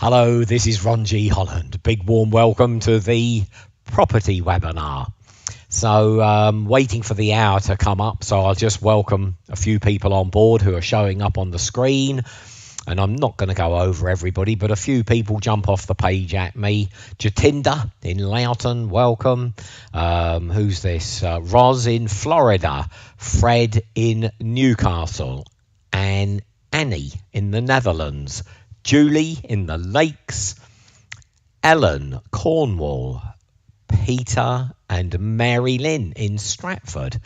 Hello, this is Ron G. Holland. Big warm welcome to the property webinar. So waiting for the hour to come up, so I'll just welcome a few people on board who are showing up on the screen. And I'm not going to go over everybody, but a few people jump off the page at me. Jatinda in Loughton, welcome. Who's this? Roz in Florida. Fred in Newcastle. And Annie in the Netherlands. Julie in the Lakes. Ellen, Cornwall. Peter and Mary Lynn in Stratford.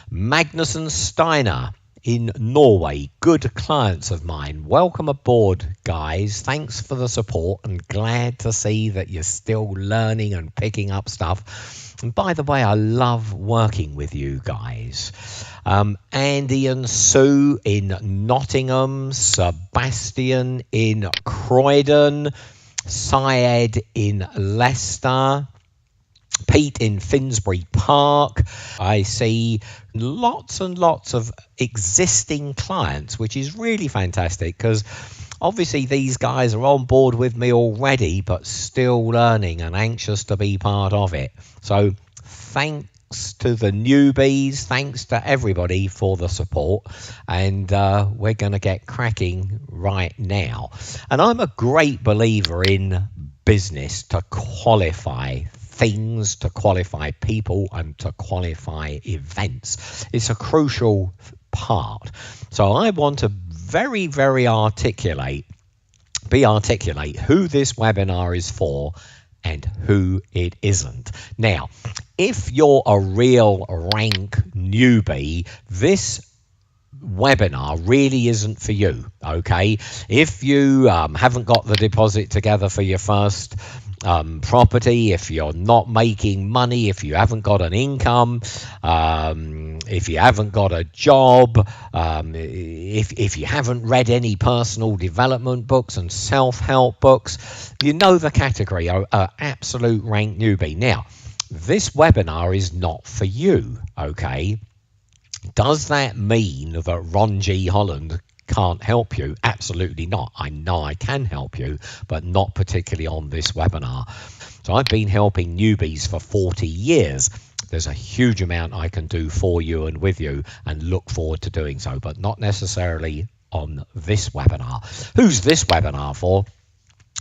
Magnus and Steiner in Norway, good clients of mine. Welcome aboard, guys. Thanks for the support and glad to see that you're still learning and picking up stuff. And by the way, I love working with you guys. Andy and Sue in Nottingham, Sebastian in Croydon, Syed in Leicester, Pete in Finsbury Park. I see lots and lots of existing clients, which is really fantastic because obviously these guys are on board with me already, but still learning and anxious to be part of it. So thanks to the newbies, thanks to everybody for the support, and we're going to get cracking right now. And I'm a great believer in business to qualify things, to qualify people, and to qualify events. It's a crucial part. So I want to very, very articulate who this webinar is for and who it isn't. Now, if you're a real rank newbie, this webinar really isn't for you, okay? If you haven't got the deposit together for your first property, if you're not making money, if you haven't got an income, if you haven't got a job, if you haven't read any personal development books and self-help books, you know the category, are absolute rank newbie. Now, this webinar is not for you, okay? Does that mean that Ron G. Holland can't help you? Absolutely not. I know I can help you, but not particularly on this webinar. So I've been helping newbies for 40 years. There's a huge amount I can do for you and with you, and look forward to doing so, but not necessarily on this webinar. Who's this webinar for?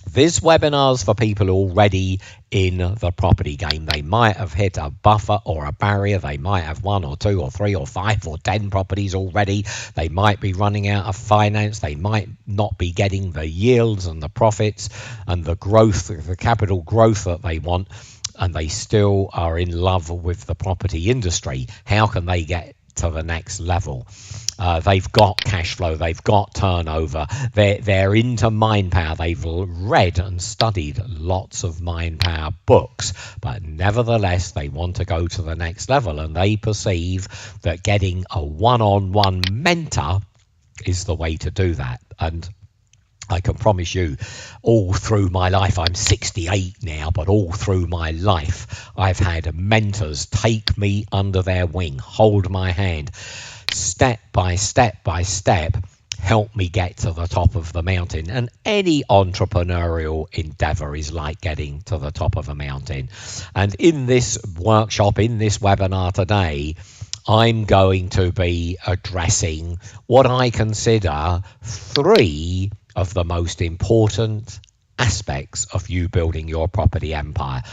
This webinar's for people already in the property game. They might have hit a buffer or a barrier. They might have 1 or 2 or 3 or 5 or 10 properties already. They might be running out of finance. They might not be getting the yields and the profits and the growth, the capital growth that they want, and they still are in love with the property industry. How can they get to the next level? They've got cash flow, they've got turnover, they're into mind power, they've read and studied lots of mind power books, but nevertheless they want to go to the next level, and they perceive that getting a one-on-one mentor is the way to do that. And I can promise you, all through my life, I'm 68 now, but all through my life, I've had mentors take me under their wing, hold my hand, step by step by step, help me get to the top of the mountain. And any entrepreneurial endeavor is like getting to the top of a mountain. And in this workshop, in this webinar today, I'm going to be addressing what I consider 3 of the most important aspects of you building your property empire.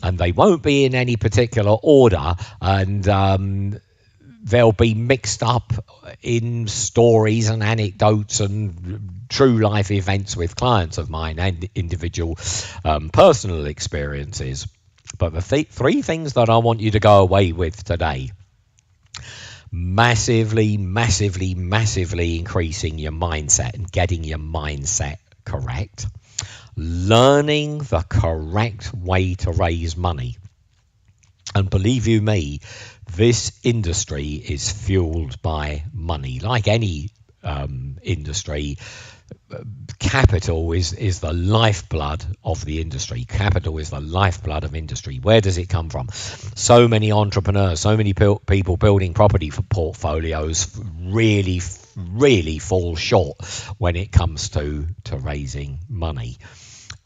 And they won't be in any particular order, and they'll be mixed up in stories and anecdotes and true life events with clients of mine and individual personal experiences. But the 3 things that I want you to go away with today: massively increasing your mindset and getting your mindset correct, learning the correct way to raise money. And believe you me, this industry is fueled by money. Like any industry, capital is the lifeblood of the industry. Capital is the lifeblood of industry. Where does it come from? So many entrepreneurs, so many people building property portfolios really fall short when it comes to raising money.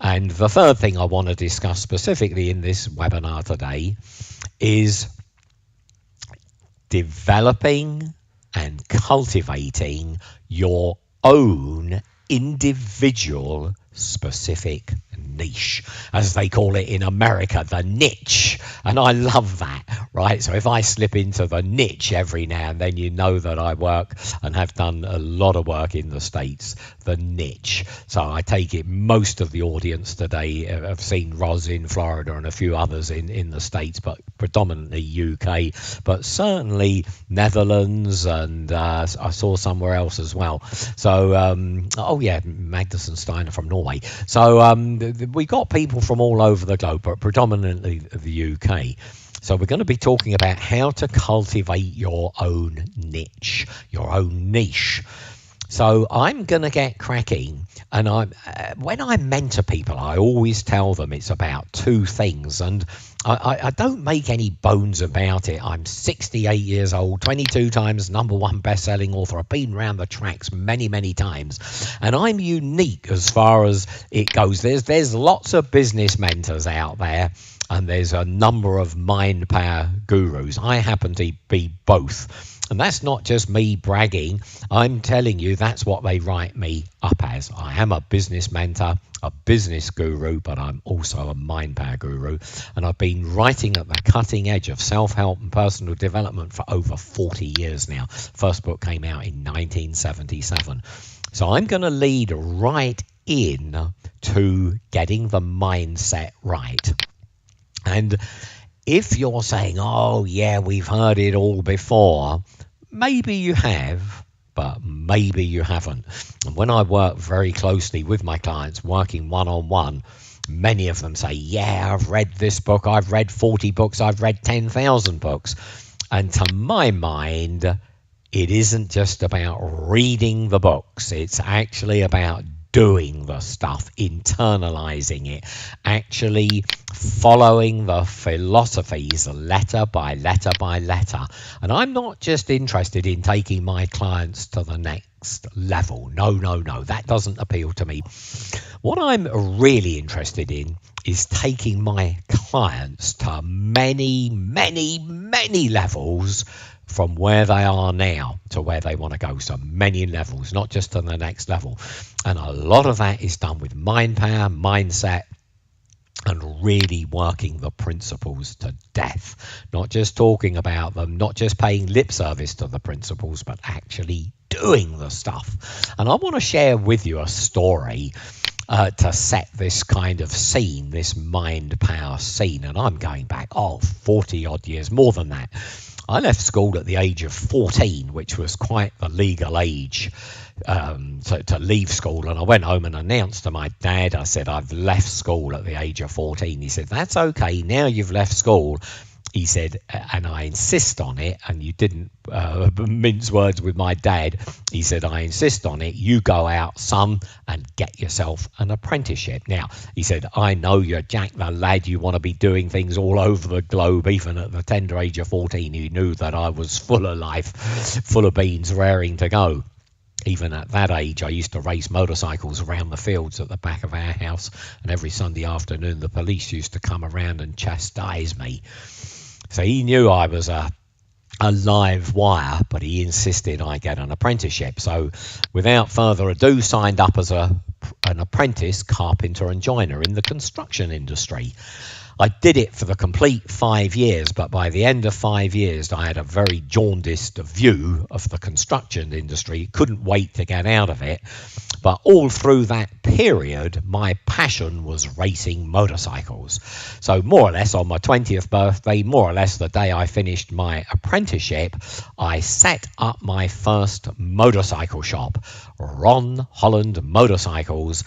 And the third thing I want to discuss specifically in this webinar today is developing and cultivating your own individual specific niche, as they call it in America, the niche. And I love that, right? So if I slip into the niche every now and then, you know that I work and have done a lot of work in the States, the niche. So I take it most of the audience today have seen Roz in Florida and a few others in the States, but predominantly UK, but certainly Netherlands, and I saw somewhere else as well. So, Magnus and Steiner from Norway. So we got people from all over the globe, but predominantly the UK. So we're going to be talking about how to cultivate your own niche, your own niche. So I'm going to get cracking, and when I mentor people, I always tell them it's about two things, and I don't make any bones about it. I'm 68 years old, 22 times #1 best-selling author. I've been around the tracks many, many times, and I'm unique as far as it goes. There's lots of business mentors out there, and there's a number of mind power gurus. I happen to be both. And that's not just me bragging. I'm telling you, that's what they write me up as. I am a business mentor, a business guru, but I'm also a mind power guru. And I've been writing at the cutting edge of self-help and personal development for over 40 years now. First book came out in 1977. So I'm going to lead right in to getting the mindset right. And if you're saying, oh, yeah, we've heard it all before, maybe you have, but maybe you haven't. And when I work very closely with my clients, working one-on-one, many of them say, yeah, I've read this book, I've read 40 books, I've read 10,000 books. And to my mind, it isn't just about reading the books. It's actually about doing the stuff, internalizing it, actually following the philosophies letter by letter by letter. And I'm not just interested in taking my clients to the next level. No, that doesn't appeal to me. What I'm really interested in is taking my clients to many, many, many levels from where they are now to where they want to go. So many levels, not just to the next level. And a lot of that is done with mind power, mindset, and really working the principles to death. Not just talking about them, not just paying lip service to the principles, but actually doing the stuff. And I want to share with you a story to set this kind of scene, this mind power scene. And I'm going back, 40 odd years, more than that. I left school at the age of 14, which was quite the legal age to leave school. And I went home and announced to my dad, I said, I've left school at the age of 14. He said, that's okay. Now you've left school. He said, and I insist on it, and you didn't mince words with my dad. He said, I insist on it. You go out, son, and get yourself an apprenticeship. Now, he said, I know you're Jack the lad. You want to be doing things all over the globe. Even at the tender age of 14, he knew that I was full of life, full of beans, raring to go. Even at that age, I used to race motorcycles around the fields at the back of our house. And every Sunday afternoon, the police used to come around and chastise me. So he knew I was a live wire, but he insisted I get an apprenticeship. So without further ado, signed up as an apprentice carpenter and joiner in the construction industry. I did it for the complete 5 years, but by the end of 5 years, I had a very jaundiced view of the construction industry. Couldn't wait to get out of it. But all through that period, my passion was racing motorcycles. So more or less on my 20th birthday, more or less the day I finished my apprenticeship, I set up my first motorcycle shop, Holland Motorcycles,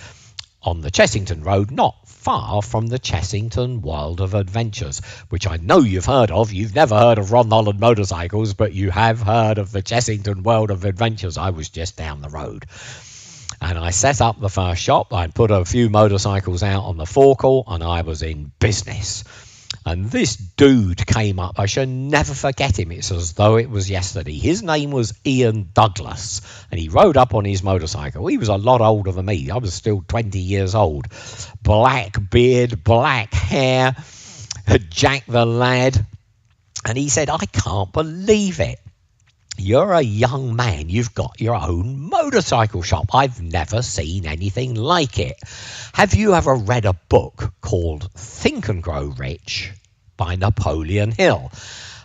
on the Chessington Road, not far from the Chessington World of Adventures, which I know you've heard of. You've never heard of Holland Motorcycles, but you have heard of the Chessington World of Adventures. I was just down the road. And I set up the first shop. I put a few motorcycles out on the forecourt, and I was in business. And this dude came up. I shall never forget him. It's as though it was yesterday. His name was Ian Douglas, and he rode up on his motorcycle. He was a lot older than me. I was still 20 years old. Black beard, black hair, Jack the Lad. And he said, I can't believe it. You're a young man. You've got your own motorcycle shop. I've never seen anything like it. Have you ever read a book called Think and Grow Rich by Napoleon Hill?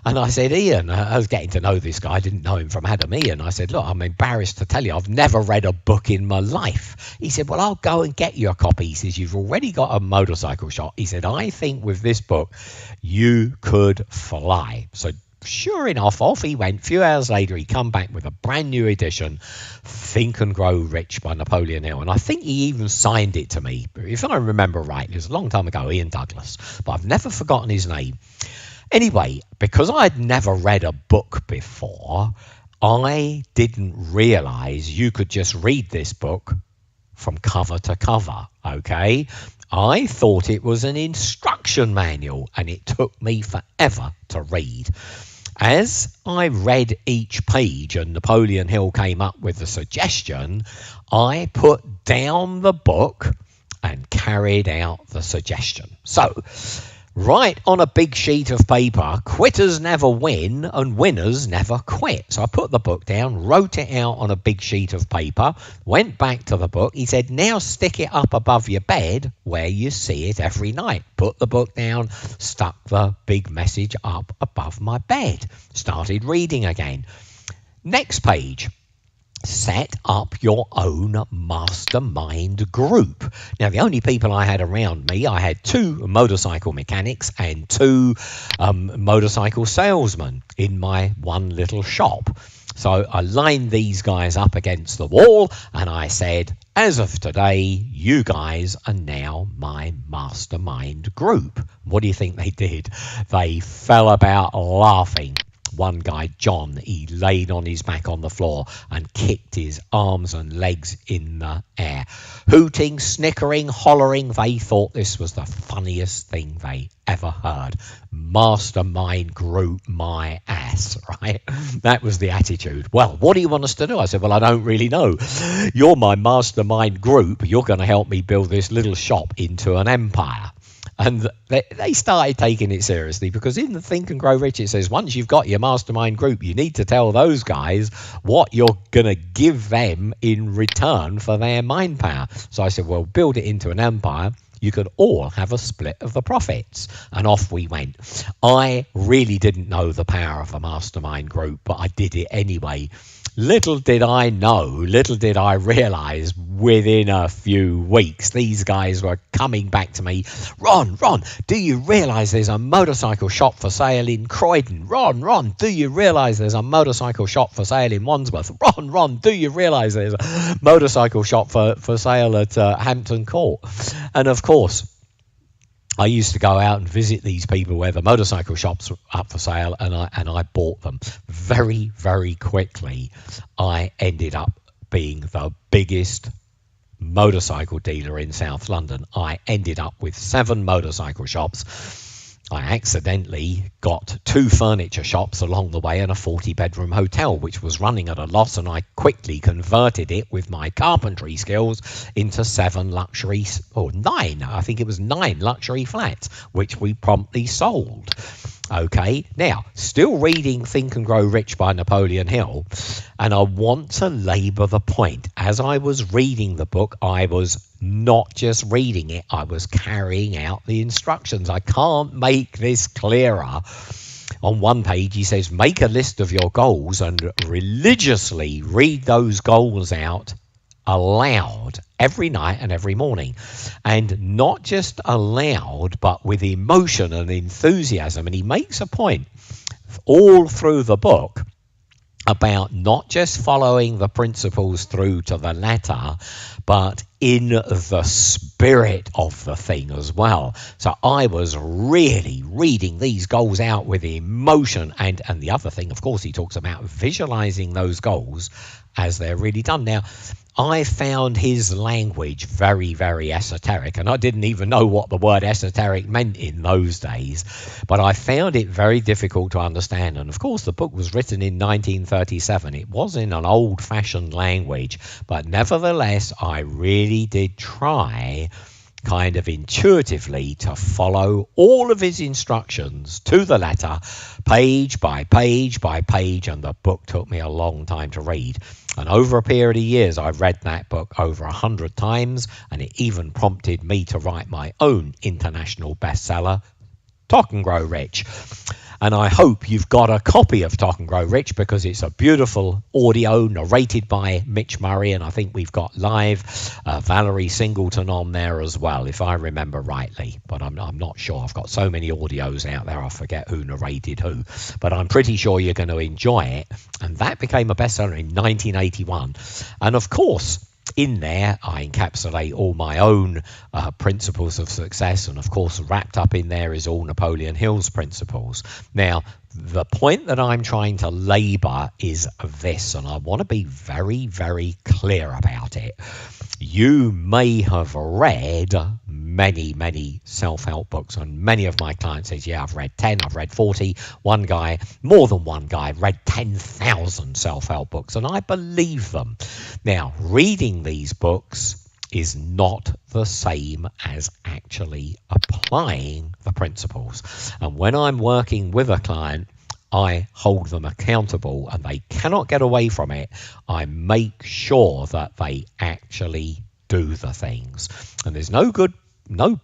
And I said, Ian, I was getting to know this guy. I didn't know him from Adam. Ian. I said, look, I'm embarrassed to tell you, I've never read a book in my life. He said, well, I'll go and get you a copy. He says, you've already got a motorcycle shop. He said, I think with this book, you could fly. So sure enough, off he went. A few hours later, he come back with a brand new edition, Think and Grow Rich by Napoleon Hill. And I think he even signed it to me. If I remember right, it was a long time ago, Ian Douglas. But I've never forgotten his name. Anyway, because I'd never read a book before, I didn't realise you could just read this book from cover to cover, okay? I thought it was an instruction manual, and it took me forever to read. As I read each page and Napoleon Hill came up with a suggestion, I put down the book and carried out the suggestion. So, write on a big sheet of paper, quitters never win and winners never quit. So I put the book down, wrote it out on a big sheet of paper, went back to the book. He said, now stick it up above your bed where you see it every night. Put the book down, stuck the big message up above my bed. Started reading again. Next page. Set up your own mastermind group. Now, the only people I had around me, I had 2 motorcycle mechanics and 2 motorcycle salesmen in my one little shop. So I lined these guys up against the wall and I said, as of today, you guys are now my mastermind group. What do you think they did? They fell about laughing. One guy, John, he laid on his back on the floor and kicked his arms and legs in the air. Hooting, snickering, hollering, they thought this was the funniest thing they ever heard. Mastermind group, my ass, right? That was the attitude. Well, what do you want us to do? I said, well, I don't really know. You're my mastermind group. You're going to help me build this little shop into an empire. And they started taking it seriously, because in the Think and Grow Rich, it says once you've got your mastermind group, you need to tell those guys what you're going to give them in return for their mind power. So I said, well, build it into an empire. You could all have a split of the profits. And off we went. I really didn't know the power of a mastermind group, but I did it anyway. Little did I know, little did I realise, within a few weeks, these guys were coming back to me. Ron, do you realise there's a motorcycle shop for sale in Croydon? Ron, do you realise there's a motorcycle shop for sale in Wandsworth? Ron, do you realise there's a motorcycle shop for sale at Hampton Court? And of course, I used to go out and visit these people where the motorcycle shops were up for sale, and I bought them. Very, very quickly, I ended up being the biggest motorcycle dealer in South London. I ended up with 7 motorcycle shops. I accidentally got 2 furniture shops along the way and a 40-bedroom hotel, which was running at a loss, and I quickly converted it with my carpentry skills into 9, I think it was 9 luxury flats, which we promptly sold. Okay, now, still reading Think and Grow Rich by Napoleon Hill, and I want to labour the point. As I was reading the book, I was not just reading it, I was carrying out the instructions. I can't make this clearer. On one page, he says, make a list of your goals and religiously read those goals out aloud every night and every morning. And not just aloud, but with emotion and enthusiasm. And he makes a point all through the book about not just following the principles through to the letter, but in the spirit of the thing as well. So I was really reading these goals out with emotion. And the other thing, of course, he talks about visualizing those goals as they're really done. Now, I found his language very, very esoteric, and I didn't even know what the word esoteric meant in those days, but I found it very difficult to understand. And of course, the book was written in 1937. It was in an old-fashioned language, but nevertheless, I really did try kind of intuitively to follow all of his instructions to the letter, page by page by page, and the book took me a long time to read. And over a period of years, I read that book over 100 times, and it even prompted me to write my own international bestseller, Talk and Grow Rich. And I hope you've got a copy of Talk and Grow Rich, because it's a beautiful audio narrated by Mitch Murray, and I think we've got live Valerie Singleton on there as well, if I remember rightly, but I'm not sure. I've got so many audios out there, I forget who narrated who, but I'm pretty sure you're going to enjoy it. And that became a bestseller in 1981. And of course, in there, I encapsulate all my own principles of success, and of course, wrapped up in there is all Napoleon Hill's principles. Now, the point that I'm trying to labor is this, and I want to be very, very clear about it. You may have read many, many self-help books, and many of my clients says, yeah, I've read 10, I've read 40. One guy, more than one guy, read 10,000 self-help books, and I believe them. Now, reading these books is not the same as actually applying the principles. And when I'm working with a client, I hold them accountable and they cannot get away from it. I make sure that they actually do the things. And there's no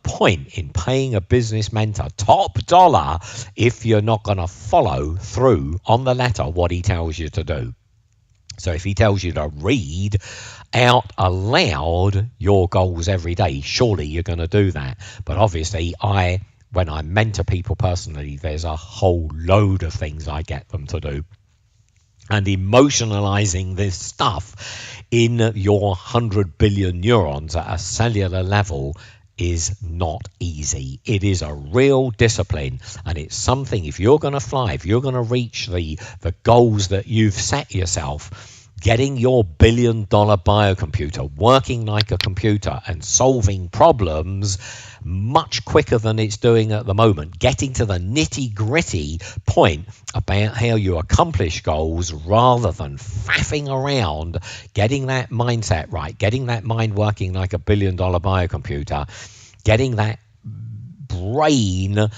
point in paying a business mentor top dollar if you're not going to follow through on the letter what he tells you to do. So if he tells you to read out aloud your goals every day, surely you're going to do that. But obviously, when I mentor people personally, there's a whole load of things I get them to do. And emotionalizing this stuff in your 100 billion neurons at a cellular level is not easy. It is a real discipline, and it's something, if you're going to fly, if you're going to reach the goals that you've set yourself, getting your $1 billion biocomputer working like a computer and solving problems much quicker than it's doing at the moment, getting to the nitty-gritty point about how you accomplish goals rather than faffing around, getting that mindset right, getting that mind working like a $1 billion biocomputer, getting that brain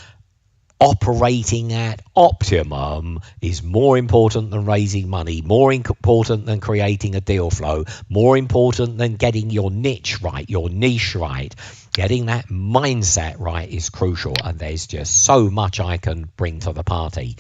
operating at optimum is more important than raising money, more important than creating a deal flow, more important than getting your niche right, your niche right. Getting that mindset right is crucial, and there's just so much I can bring to the party.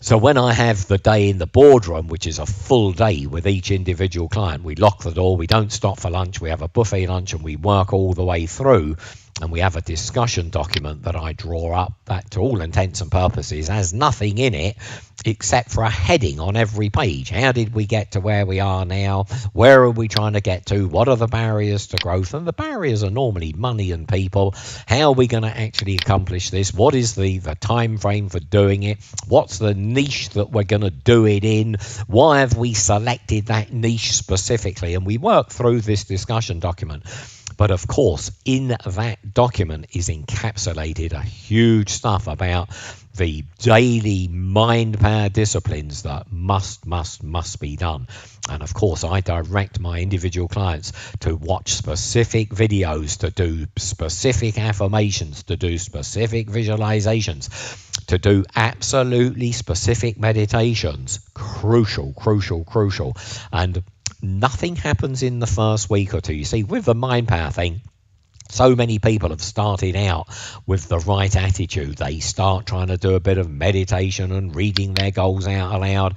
So when I have the day in the boardroom, which is a full day with each individual client, we lock the door, we don't stop for lunch, we have a buffet lunch, and we work all the way through. And we have a discussion document that I draw up that, to all intents and purposes, has nothing in it except for a heading on every page. How did we get to where we are now? Where are we trying to get to? What are the barriers to growth? And the barriers are normally money and people. How are we going to actually accomplish this? What is the time frame for doing it? What's the niche that we're going to do it in? Why have we selected that niche specifically? And we work through this discussion document. But of course, in that document is encapsulated a huge stuff about the daily mind power disciplines that must be done. And of course, I direct my individual clients to watch specific videos, to do specific affirmations, to do specific visualizations, to do absolutely specific meditations. Crucial. And nothing happens in the first week or two. You see, with the mind power thing, so many people have started out with the right attitude. They start trying to do a bit of meditation and reading their goals out aloud.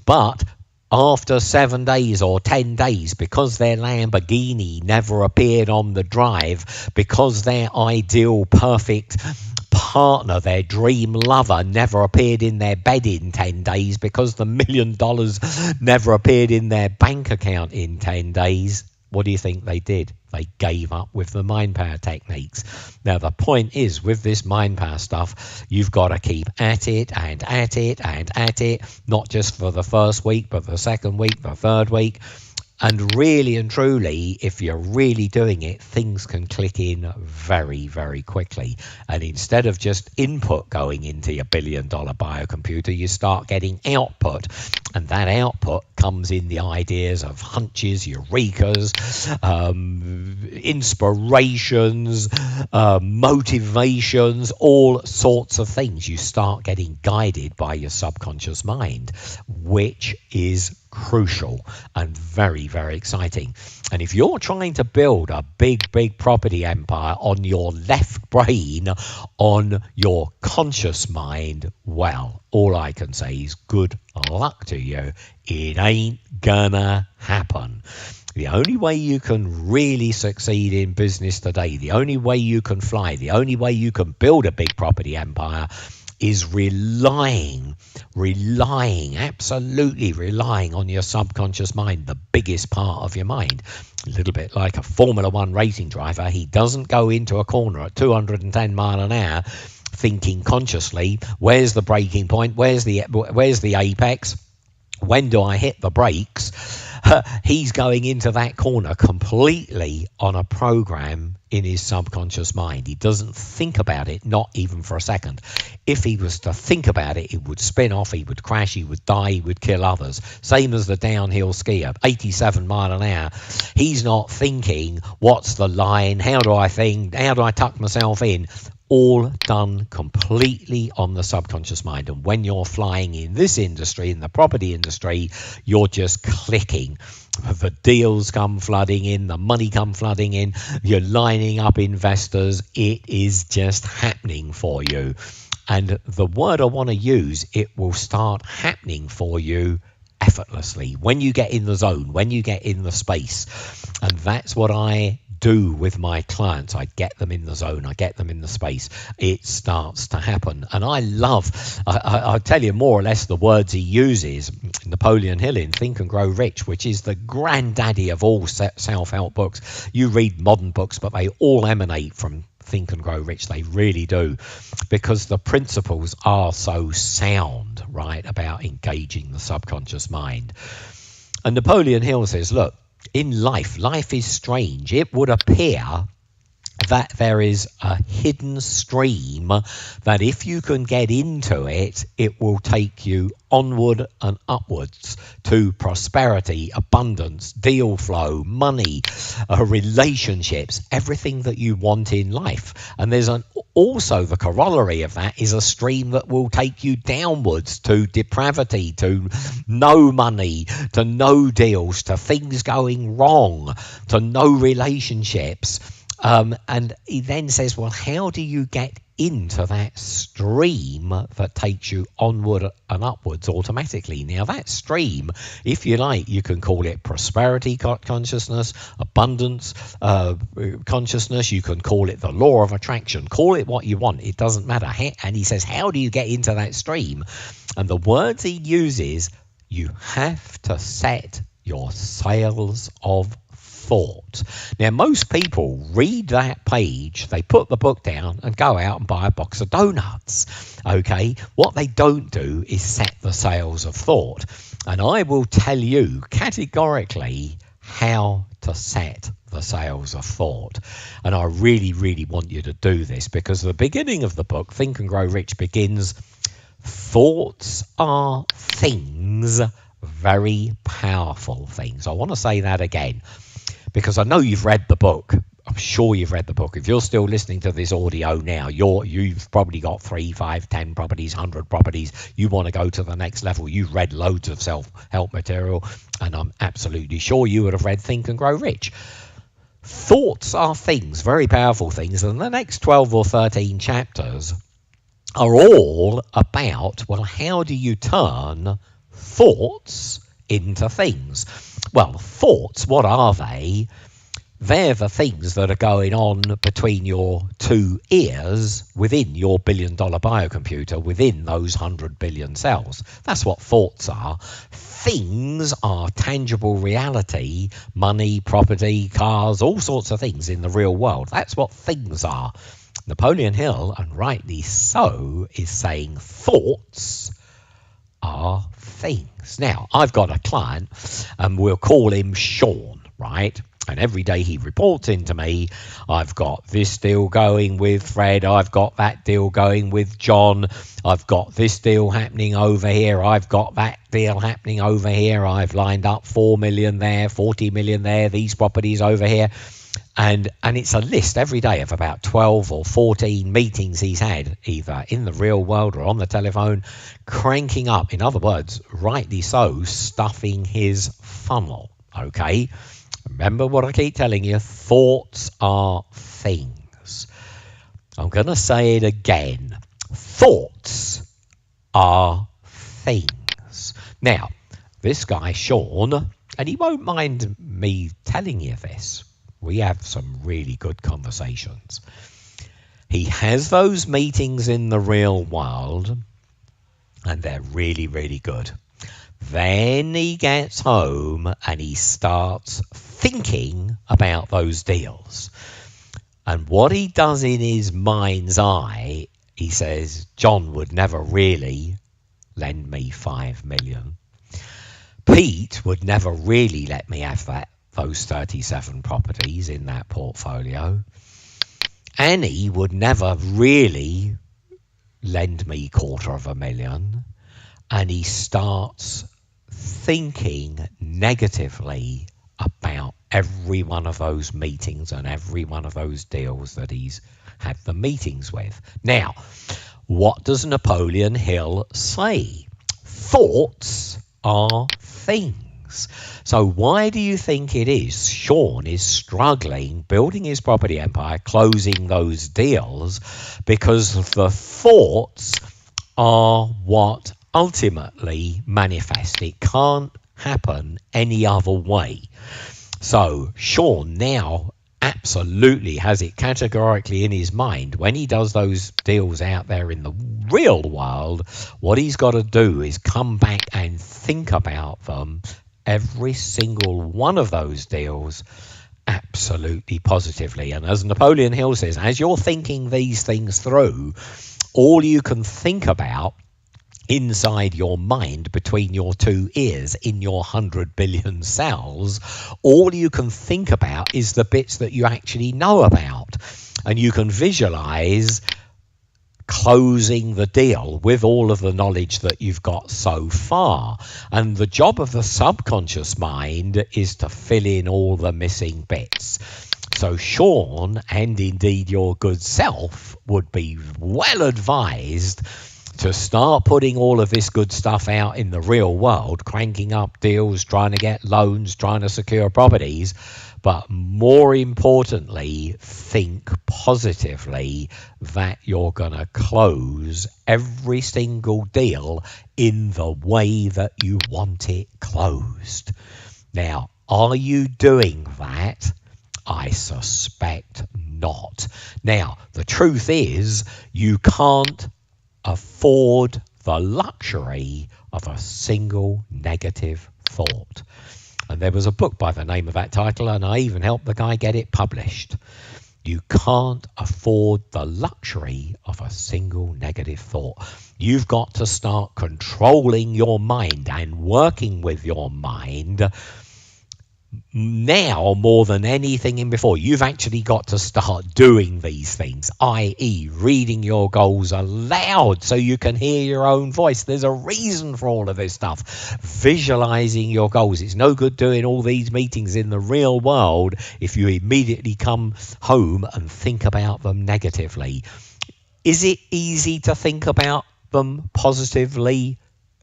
But after 7 days or 10 days, because their Lamborghini never appeared on the drive, because their ideal perfect partner, their dream lover, never appeared in their bed in 10 days, because the $1 million never appeared in their bank account in 10 days, what do you think they did? They gave up with the mind power techniques. Now, the point is, with this mind power stuff, you've got to keep at it and at it and at it, not just for the first week, but the second week, the third week. And really and truly, if you're really doing it, things can click in very, very quickly. And instead of just input going into your billion-dollar biocomputer, you start getting output. And that output comes in the ideas of hunches, eurekas, inspirations, motivations, all sorts of things. You start getting guided by your subconscious mind, which is crucial and very, very exciting. And if you're trying to build a big property empire on your left brain, on your conscious mind, well, all I can say is good luck to you. It ain't gonna happen. The only way you can really succeed in business today, the only way you can fly, the only way you can build a big property empire is absolutely relying on your subconscious mind, the biggest part of your mind. A little bit like a Formula One racing driver. He doesn't go into a corner at 210 mile an hour thinking consciously, where's the braking point, where's the apex, when do I hit the brakes? He's going into that corner completely on a program in his subconscious mind. He doesn't think about it, not even for a second. If he was to think about it, it would spin off, he would crash, he would die, he would kill others. Same as the downhill skier, 87 mile an hour. He's not thinking, what's the line, how do I tuck myself in? All done completely on the subconscious mind. And when you're flying in this industry, in the property industry, you're just clicking. The deals come flooding in, the money come flooding in, you're lining up investors. It is just happening for you. And the word I want to use, it will start happening for you effortlessly when you get in the zone, when you get in the space. And that's what I do with my clients. I get them in the zone, I get them in the space. It starts to happen. And I'll tell you more or less the words he uses. Napoleon Hill in Think and Grow Rich, which is the granddaddy of all self-help books. You read modern books, but they all emanate from Think and Grow Rich. They really do, because the principles are so sound, right, about engaging the subconscious mind. And Napoleon Hill says, look, in life is strange. It would appear that there is a hidden stream that if you can get into it, it will take you onward and upwards to prosperity, abundance, deal flow, money, relationships, everything that you want in life. And there's also the corollary of that is a stream that will take you downwards to depravity, to no money, to no deals, to things going wrong, to no relationships. And he then says, well, how do you get into that stream that takes you onward and upwards automatically? Now, that stream, if you like, you can call it prosperity consciousness, abundance consciousness. You can call it the law of attraction. Call it what you want. It doesn't matter. And he says, how do you get into that stream? And the words he uses, you have to set your sails of thought. Now, most people read that page, they put the book down and go out and buy a box of donuts. Okay, what they don't do is set the sails of thought. And I will tell you categorically how to set the sails of thought. And I really, really want you to do this, because the beginning of the book, Think and Grow Rich, begins, thoughts are things, very powerful things. I want to say that again, because I know you've read the book. I'm sure you've read the book. If you're still listening to this audio now, you've probably got 3, 5, 10 properties, 100 properties. You want to go to the next level. You've read loads of self-help material, and I'm absolutely sure you would have read Think and Grow Rich. Thoughts are things, very powerful things, and the next 12 or 13 chapters are all about, well, how do you turn thoughts into things? Well, thoughts, what are they? They're the things that are going on between your two ears within your billion-dollar biocomputer, within those 100 billion cells. That's what thoughts are. Things are tangible reality, money, property, cars, all sorts of things in the real world. That's what things are. Napoleon Hill, and rightly so, is saying thoughts are things. Now, I've got a client, and we'll call him Sean, right? And every day he reports into me, I've got this deal going with Fred, I've got that deal going with John, I've got this deal happening over here, I've got that deal happening over here, I've lined up 4 million there, 40 million there, these properties over here. And it's a list every day of about 12 or 14 meetings he's had, either in the real world or on the telephone, cranking up, in other words, rightly so, stuffing his funnel, okay? Remember what I keep telling you, thoughts are things. I'm going to say it again. Thoughts are things. Now, this guy, Sean, and he won't mind me telling you this, we have some really good conversations. He has those meetings in the real world, and they're really, really good. Then he gets home and he starts thinking about those deals. And what he does in his mind's eye, he says, John would never really lend me 5 million. Pete would never really let me have those 37 properties in that portfolio. Annie would never really lend me $250,000. And he starts thinking negatively about every one of those meetings and every one of those deals that he's had the meetings with. Now, what does Napoleon Hill say? Thoughts are things. So why do you think it is Sean is struggling, building his property empire, closing those deals? Because the thoughts are what ultimately manifest. It can't happen any other way. So Sean now absolutely has it categorically in his mind. When he does those deals out there in the real world, what he's got to do is come back and think about them, every single one of those deals, absolutely positively. And as Napoleon Hill says, as you're thinking these things through, all you can think about inside your mind, between your two ears, in your 100 billion cells, all you can think about is the bits that you actually know about. And you can visualize closing the deal with all of the knowledge that you've got so far. And the job of the subconscious mind is to fill in all the missing bits. So Sean, and indeed your good self, would be well advised to start putting all of this good stuff out in the real world, cranking up deals, trying to get loans, trying to secure properties, but more importantly, think positively that you're going to close every single deal in the way that you want it closed. Now, are you doing that? I suspect not. Now, the truth is, you can't afford the luxury of a single negative thought. And there was a book by the name of that title, and I even helped the guy get it published. You can't afford the luxury of a single negative thought. You've got to start controlling your mind and working with your mind now more than anything in before. You've actually got to start doing these things, i.e. reading your goals aloud so you can hear your own voice. There's a reason for all of this stuff. Visualizing your goals. It's no good doing all these meetings in the real world if you immediately come home and think about them negatively. Is it easy to think about them positively?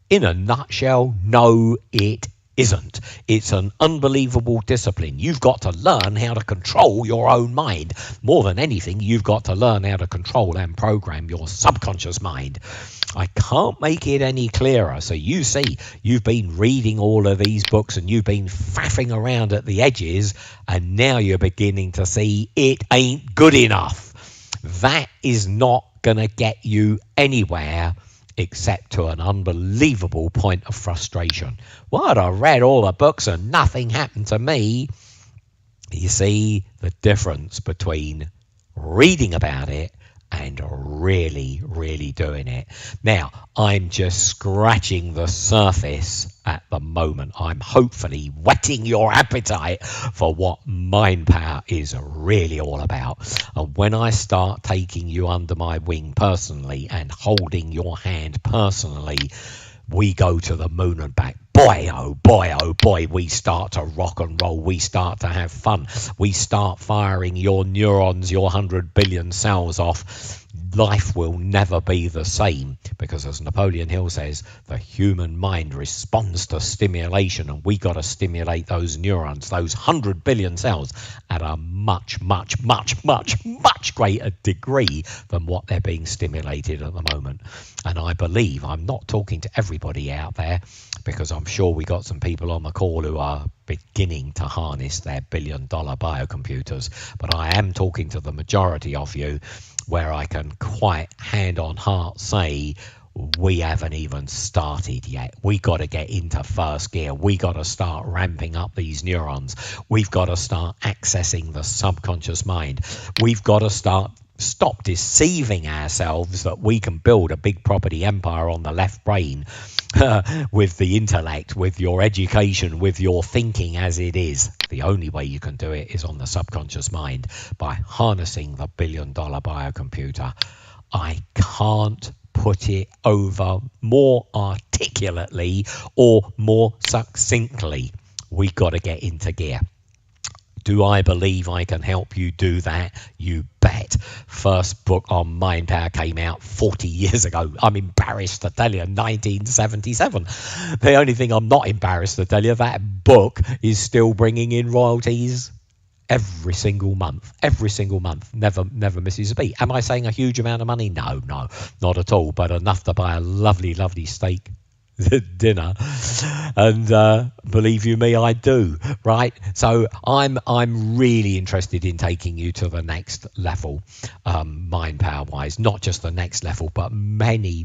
In a nutshell, no, it isn't. It's an unbelievable discipline. You've got to learn how to control your own mind. More than anything, you've got to learn how to control and program your subconscious mind. I can't make it any clearer. So you see, you've been reading all of these books and you've been faffing around at the edges, and now you're beginning to see it ain't good enough. That is not going to get you anywhere except to an unbelievable point of frustration. What? I read all the books and nothing happened to me. You see the difference between reading about it and really, really doing it. Now, I'm just scratching the surface at the moment. I'm hopefully whetting your appetite for what mind power is really all about. And when I start taking you under my wing personally and holding your hand personally, we go to the moon and back. Boy, oh boy, we start to rock and roll. We start to have fun. We start firing your neurons, your 100 billion cells off. Life will never be the same because, as Napoleon Hill says, the human mind responds to stimulation, and we got to stimulate those neurons, those 100 billion cells, at a much, much, much, much, much greater degree than what they're being stimulated at the moment. And I believe, I'm not talking to everybody out there, because I'm sure we got some people on the call who are beginning to harness their billion-dollar biocomputers, but I am talking to the majority of you where I can quite hand on heart say we haven't even started yet. We got to get into first gear. We got to start ramping up these neurons. We've got to start accessing the subconscious mind. We've got to stop deceiving ourselves that we can build a big property empire on the left brain with the intellect, with your education, with your thinking as it is. The only way you can do it is on the subconscious mind by harnessing the billion-dollar biocomputer. I can't put it over more articulately or more succinctly. We got to get into gear. Do I believe I can help you do that? You bet. First book on mind power came out 40 years ago. I'm embarrassed to tell you, 1977. The only thing I'm not embarrassed to tell you, that book is still bringing in royalties every single month, never misses a beat. Am I saying a huge amount of money? No, not at all, but enough to buy a lovely steak dinner, and believe you me, I do. Right, so I'm really interested in taking you to the next level, mind power wise. Not just the next level, but many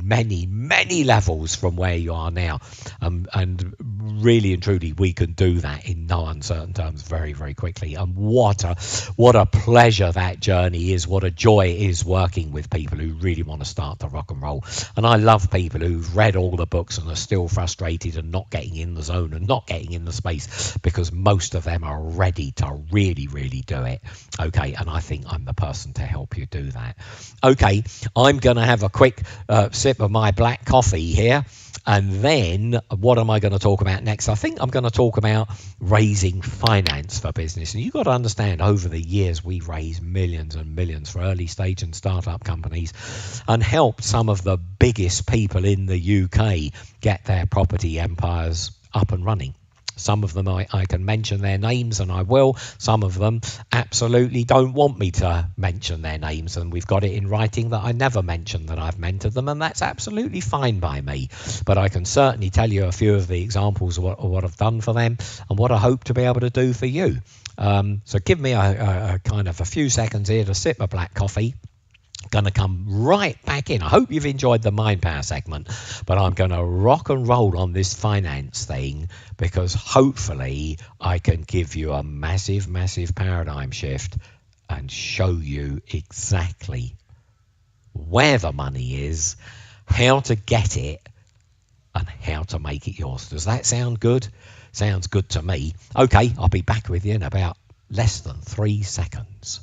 levels from where you are now, and really and truly we can do that in no uncertain terms very quickly. And what a pleasure that journey is. What a joy it is working with people who really want to start to rock and roll. And I love people who've read all the books and are still frustrated and not getting in the zone and not getting in the space, because most of them are ready to really do it. Okay, and I think I'm the person to help you do that. Okay, I'm going to have a quick sip of my black coffee here. And then what am I going to talk about next? I think I'm going to talk about raising finance for business. And you've got to understand, over the years, we've raised millions and millions for early stage and startup companies and helped some of the biggest people in the UK get their property empires up and running. Some of them I can mention their names, and I will. Some of them absolutely don't want me to mention their names, and we've got it in writing that I never mention that I've mentored them, and that's absolutely fine by me. But I can certainly tell you a few of the examples of what I've done for them and what I hope to be able to do for you. So give me a kind of a few seconds here to sip my black coffee. Going to come right back in. I hope you've enjoyed the mind power segment, but I'm going to rock and roll on this finance thing, because hopefully I can give you a massive paradigm shift and show you exactly where the money is, how to get it, and how to make it yours. Does that sound good? Sounds good to me. Okay, I'll be back with you in about less than 3 seconds.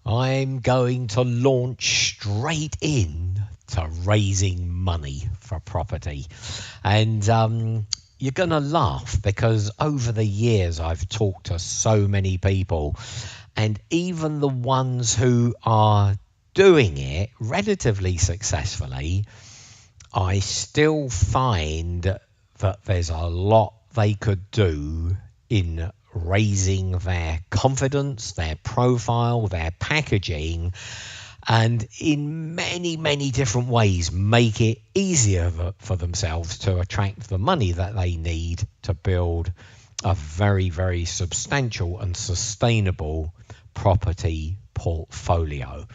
I'm going to launch straight in to raising money for property. And you're going to laugh, because over the years I've talked to so many people, and even the ones who are doing it relatively successfully, I still find that there's a lot they could do in raising their confidence, their profile, their packaging, and in many, many different ways make it easier for themselves to attract the money that they need to build a very, very substantial and sustainable property portfolio.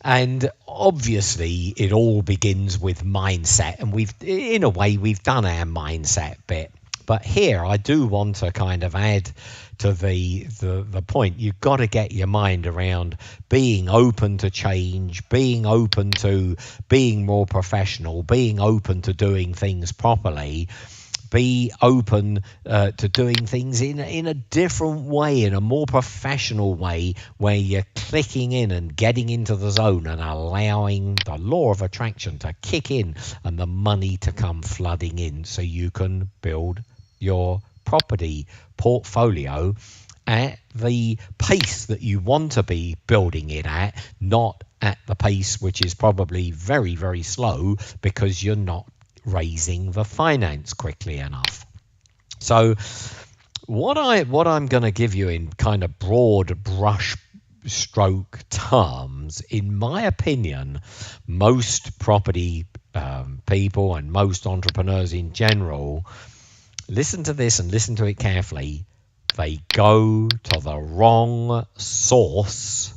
And obviously it all begins with mindset, and in a way we've done our mindset bit. But here I do want to kind of add to the point. You've got to get your mind around being open to change, being open to being more professional, being open to doing things properly. Be open to doing things in a different way, in a more professional way, where you're clicking in and getting into the zone and allowing the law of attraction to kick in and the money to come flooding in, so you can build your property portfolio at the pace that you want to be building it at, not at the pace which is probably very, very slow because you're not raising the finance quickly enough. So what I'm going to give you in kind of broad brush stroke terms, in my opinion, most property people and most entrepreneurs in general, listen to this and listen to it carefully, they go to the wrong source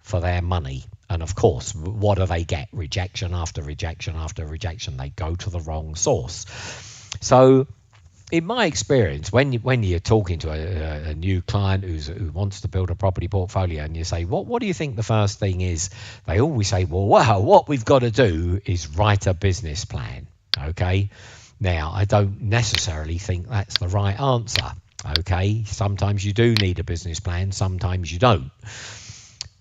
for their money. And of course, what do they get? Rejection after rejection after rejection. They go to the wrong source. So in my experience, when you're talking to a new client who wants to build a property portfolio, and you say, what do you think the first thing is? They always say, well, what we've got to do is write a business plan. Okay. Now, I don't necessarily think that's the right answer. Okay. Sometimes you do need a business plan. Sometimes you don't.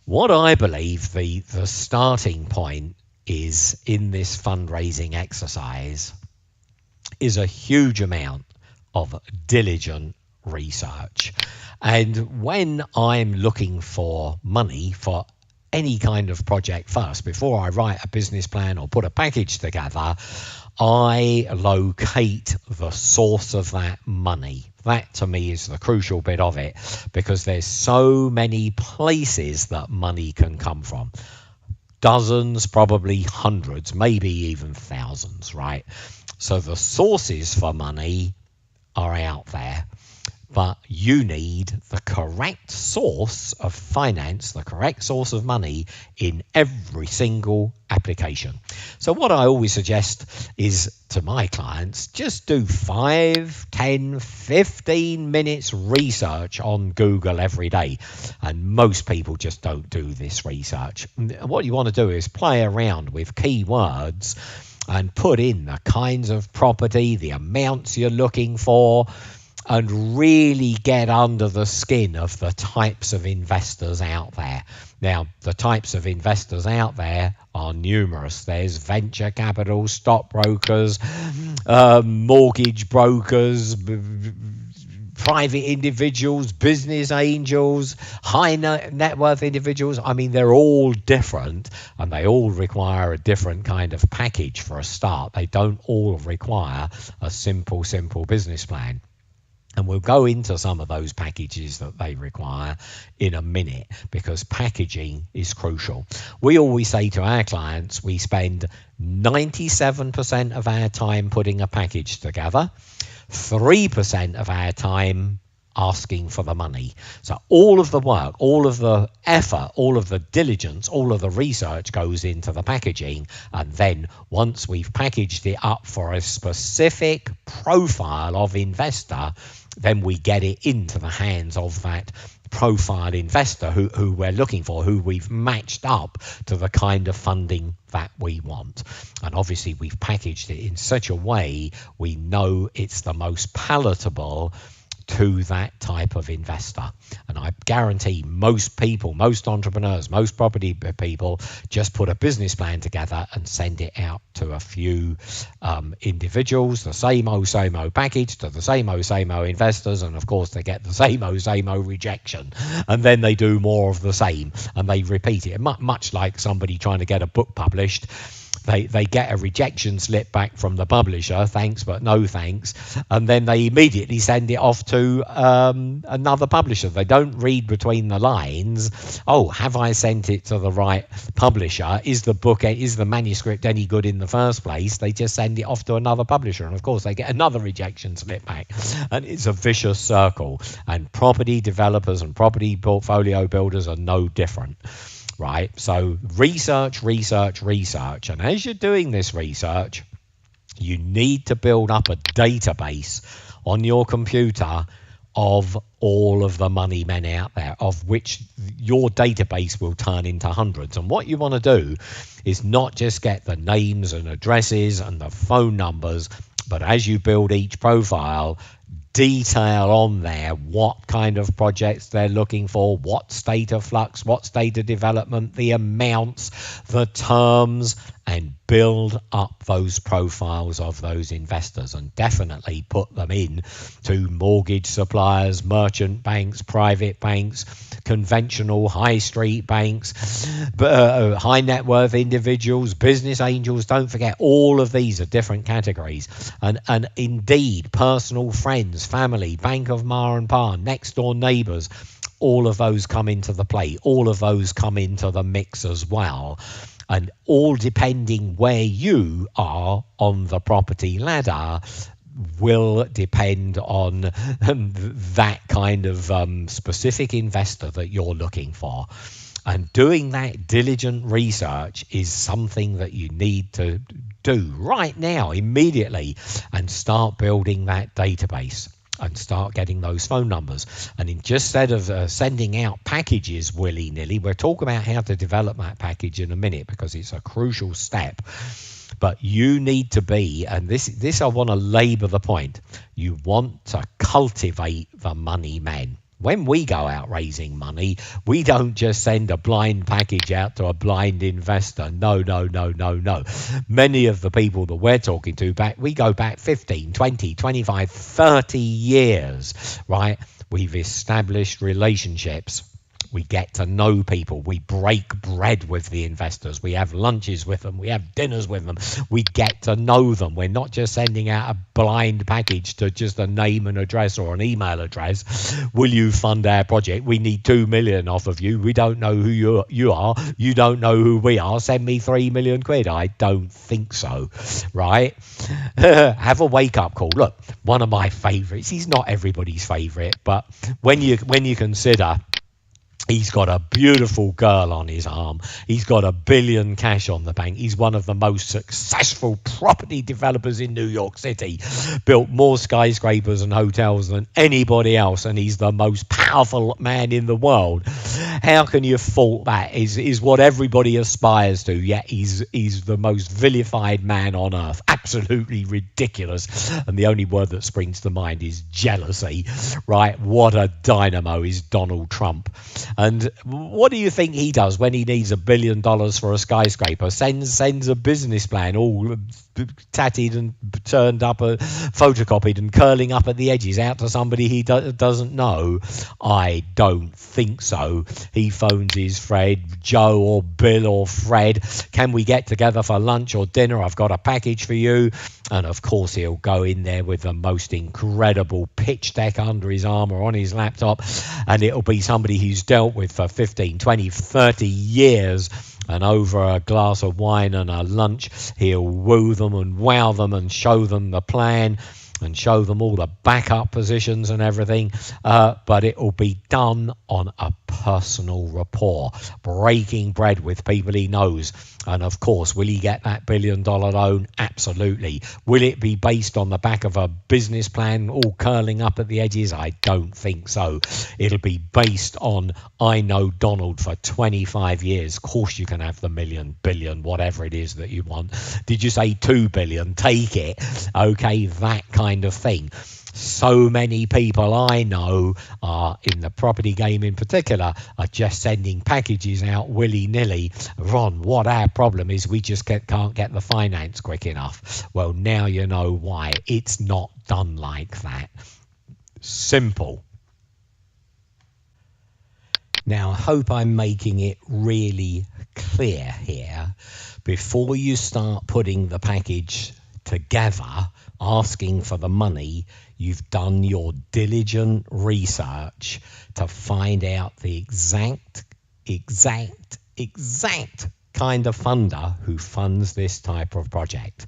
What I believe the starting point is in this fundraising exercise is a huge amount of diligent research. And when I'm looking for money for any kind of project first, before I write a business plan or put a package together, I locate the source of that money. That to me is the crucial bit of it, because there's so many places that money can come from. Dozens, probably hundreds, maybe even thousands, right? So the sources for money are out there, but you need the correct source of finance, the correct source of money in every single application. So what I always suggest is to my clients, just do 5, 10, 15 minutes research on Google every day. And most people just don't do this research. What you want to do is play around with keywords and put in the kinds of property, the amounts you're looking for, and really get under the skin of the types of investors out there. Now, the types of investors out there are numerous. There's venture capital, stockbrokers, mortgage brokers, private individuals, business angels, high net worth individuals. I mean, they're all different, and they all require a different kind of package for a start. They don't all require a simple business plan. And we'll go into some of those packages that they require in a minute, because packaging is crucial. We always say to our clients, we spend 97% of our time putting a package together, 3% of our time asking for the money. So all of the work, all of the effort, all of the diligence, all of the research goes into the packaging. And then once we've packaged it up for a specific profile of investor, then we get it into the hands of that profile investor who we're looking for, who we've matched up to the kind of funding that we want. And obviously we've packaged it in such a way we know it's the most palatable to that type of investor. And I guarantee most people, most entrepreneurs, most property people just put a business plan together and send it out to a few individuals, the same old package to the same old investors, and of course they get the same old rejection, and then they do more of the same and they repeat it, much like somebody trying to get a book published they get a rejection slip back from the publisher, thanks but no thanks, and then they immediately send it off to another publisher. They don't read between the lines. Oh, have I sent it to the right publisher? Is the manuscript any good in the first place? They just send it off to another publisher, and of course they get another rejection slip back, and it's a vicious circle. And property developers and property portfolio builders are no different. Right, so research, and as you're doing this research, you need to build up a database on your computer of all of the money men out there, of which your database will turn into hundreds. And what you want to do is not just get the names and addresses and the phone numbers, but as you build each profile, detail on there what kind of projects they're looking for, what state of flux, what state of development, the amounts, the terms, and build up those profiles of those investors, and definitely put them in to mortgage suppliers, merchant banks, private banks, conventional high street banks, high net worth individuals, business angels. Don't forget, all of these are different categories, and indeed personal friends, family, Bank of Ma and Pa, next door neighbours. All of those come into the play. All of those come into the mix as well. And all depending where you are on the property ladder will depend on that kind of specific investor that you're looking for. And doing that diligent research is something that you need to do right now, immediately, and start building that database and start getting those phone numbers. And instead of sending out packages willy-nilly, we'll talk about how to develop that package in a minute, because it's a crucial step. But you need to be, and this I want to labour the point, you want to cultivate the money men. When we go out raising money, we don't just send a blind package out to a blind investor. No. Many of the people that we're talking to, we go back 15, 20, 25, 30 years, right? We've established relationships. We get to know people. We break bread with the investors. We have lunches with them. We have dinners with them. We get to know them. We're not just sending out a blind package to just a name and address or an email address. Will you fund our project? We need 2 million off of you. We don't know who you are. You don't know who we are. Send me 3 million quid. I don't think so, right? Have a wake-up call. Look, one of my favourites. He's not everybody's favourite, but when you consider he's got a beautiful girl on his arm, he's got $1 billion cash on the bank, he's one of the most successful property developers in New York City, built more skyscrapers and hotels than anybody else, and he's the most powerful man in the world. How can you fault that? Is what everybody aspires to, yet he's the most vilified man on earth. Absolutely ridiculous. And the only word that springs to mind is jealousy, right? What a dynamo is Donald Trump. And what do you think he does when he needs $1 billion for a skyscraper? Sends a business plan all tatted and turned up, photocopied and curling up at the edges out to somebody he doesn't know? I don't think so. He phones his friend Joe or Bill or Fred. Can we get together for lunch or dinner? I've got a package for you. And of course he'll go in there with the most incredible pitch deck under his arm or on his laptop, and it'll be somebody he's dealt with for 15, 20, 30 years. And over a glass of wine and a lunch, he'll woo them and wow them and show them the plan and show them all the backup positions and everything. But it will be done on a personal rapport, breaking bread with people he knows. And of course, will he get that $1 billion loan? Absolutely. Will it be based on the back of a business plan all curling up at the edges? I don't think so. It'll be based on, I know Donald for 25 years. Of course you can have the million, billion, whatever it is that you want. Did you say 2 billion? Take it. Okay, that kind of thing. So many people I know are in the property game in particular are just sending packages out willy-nilly. Ron, what our problem is, we just can't get the finance quick enough. Well, now you know why. It's not done like that. Simple. Now, I hope I'm making it really clear here. Before you start putting the package together, asking for the money, you've done your diligent research to find out the exact kind of funder who funds this type of project.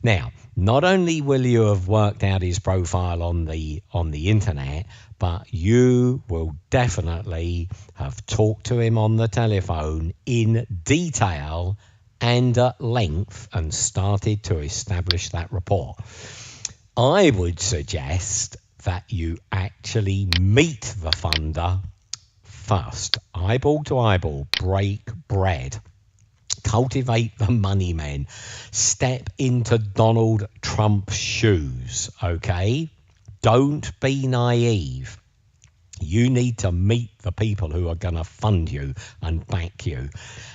Now, not only will you have worked out his profile on the internet, but you will definitely have talked to him on the telephone in detail and at length and started to establish that rapport. I would suggest that you actually meet the funder first, eyeball to eyeball, break bread. Cultivate the money men. Step into Donald Trump's shoes, okay? Don't be naive. You need to meet the people who are going to fund you and back you.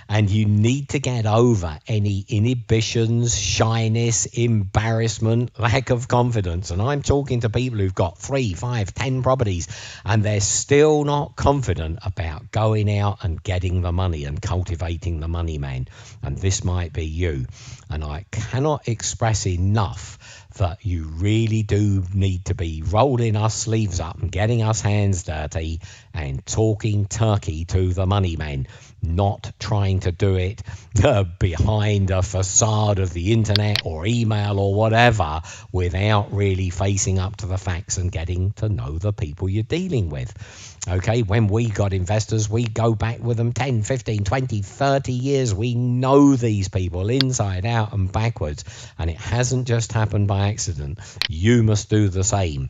And you need to get over any inhibitions, shyness, embarrassment, lack of confidence. And I'm talking to people who've got 3, 5, 10 properties and they're still not confident about going out and getting the money and cultivating the money man. And this might be you. And I cannot express enough that you really do need to be rolling our sleeves up and getting us hands dirty and talking turkey to the money man, not trying to do it behind a facade of the internet or email or whatever without really facing up to the facts and getting to know the people you're dealing with. Okay, when we got investors, we go back with them 10, 15, 20, 30 years. We know these people inside out and backwards, and it hasn't just happened by accident. You must do the same.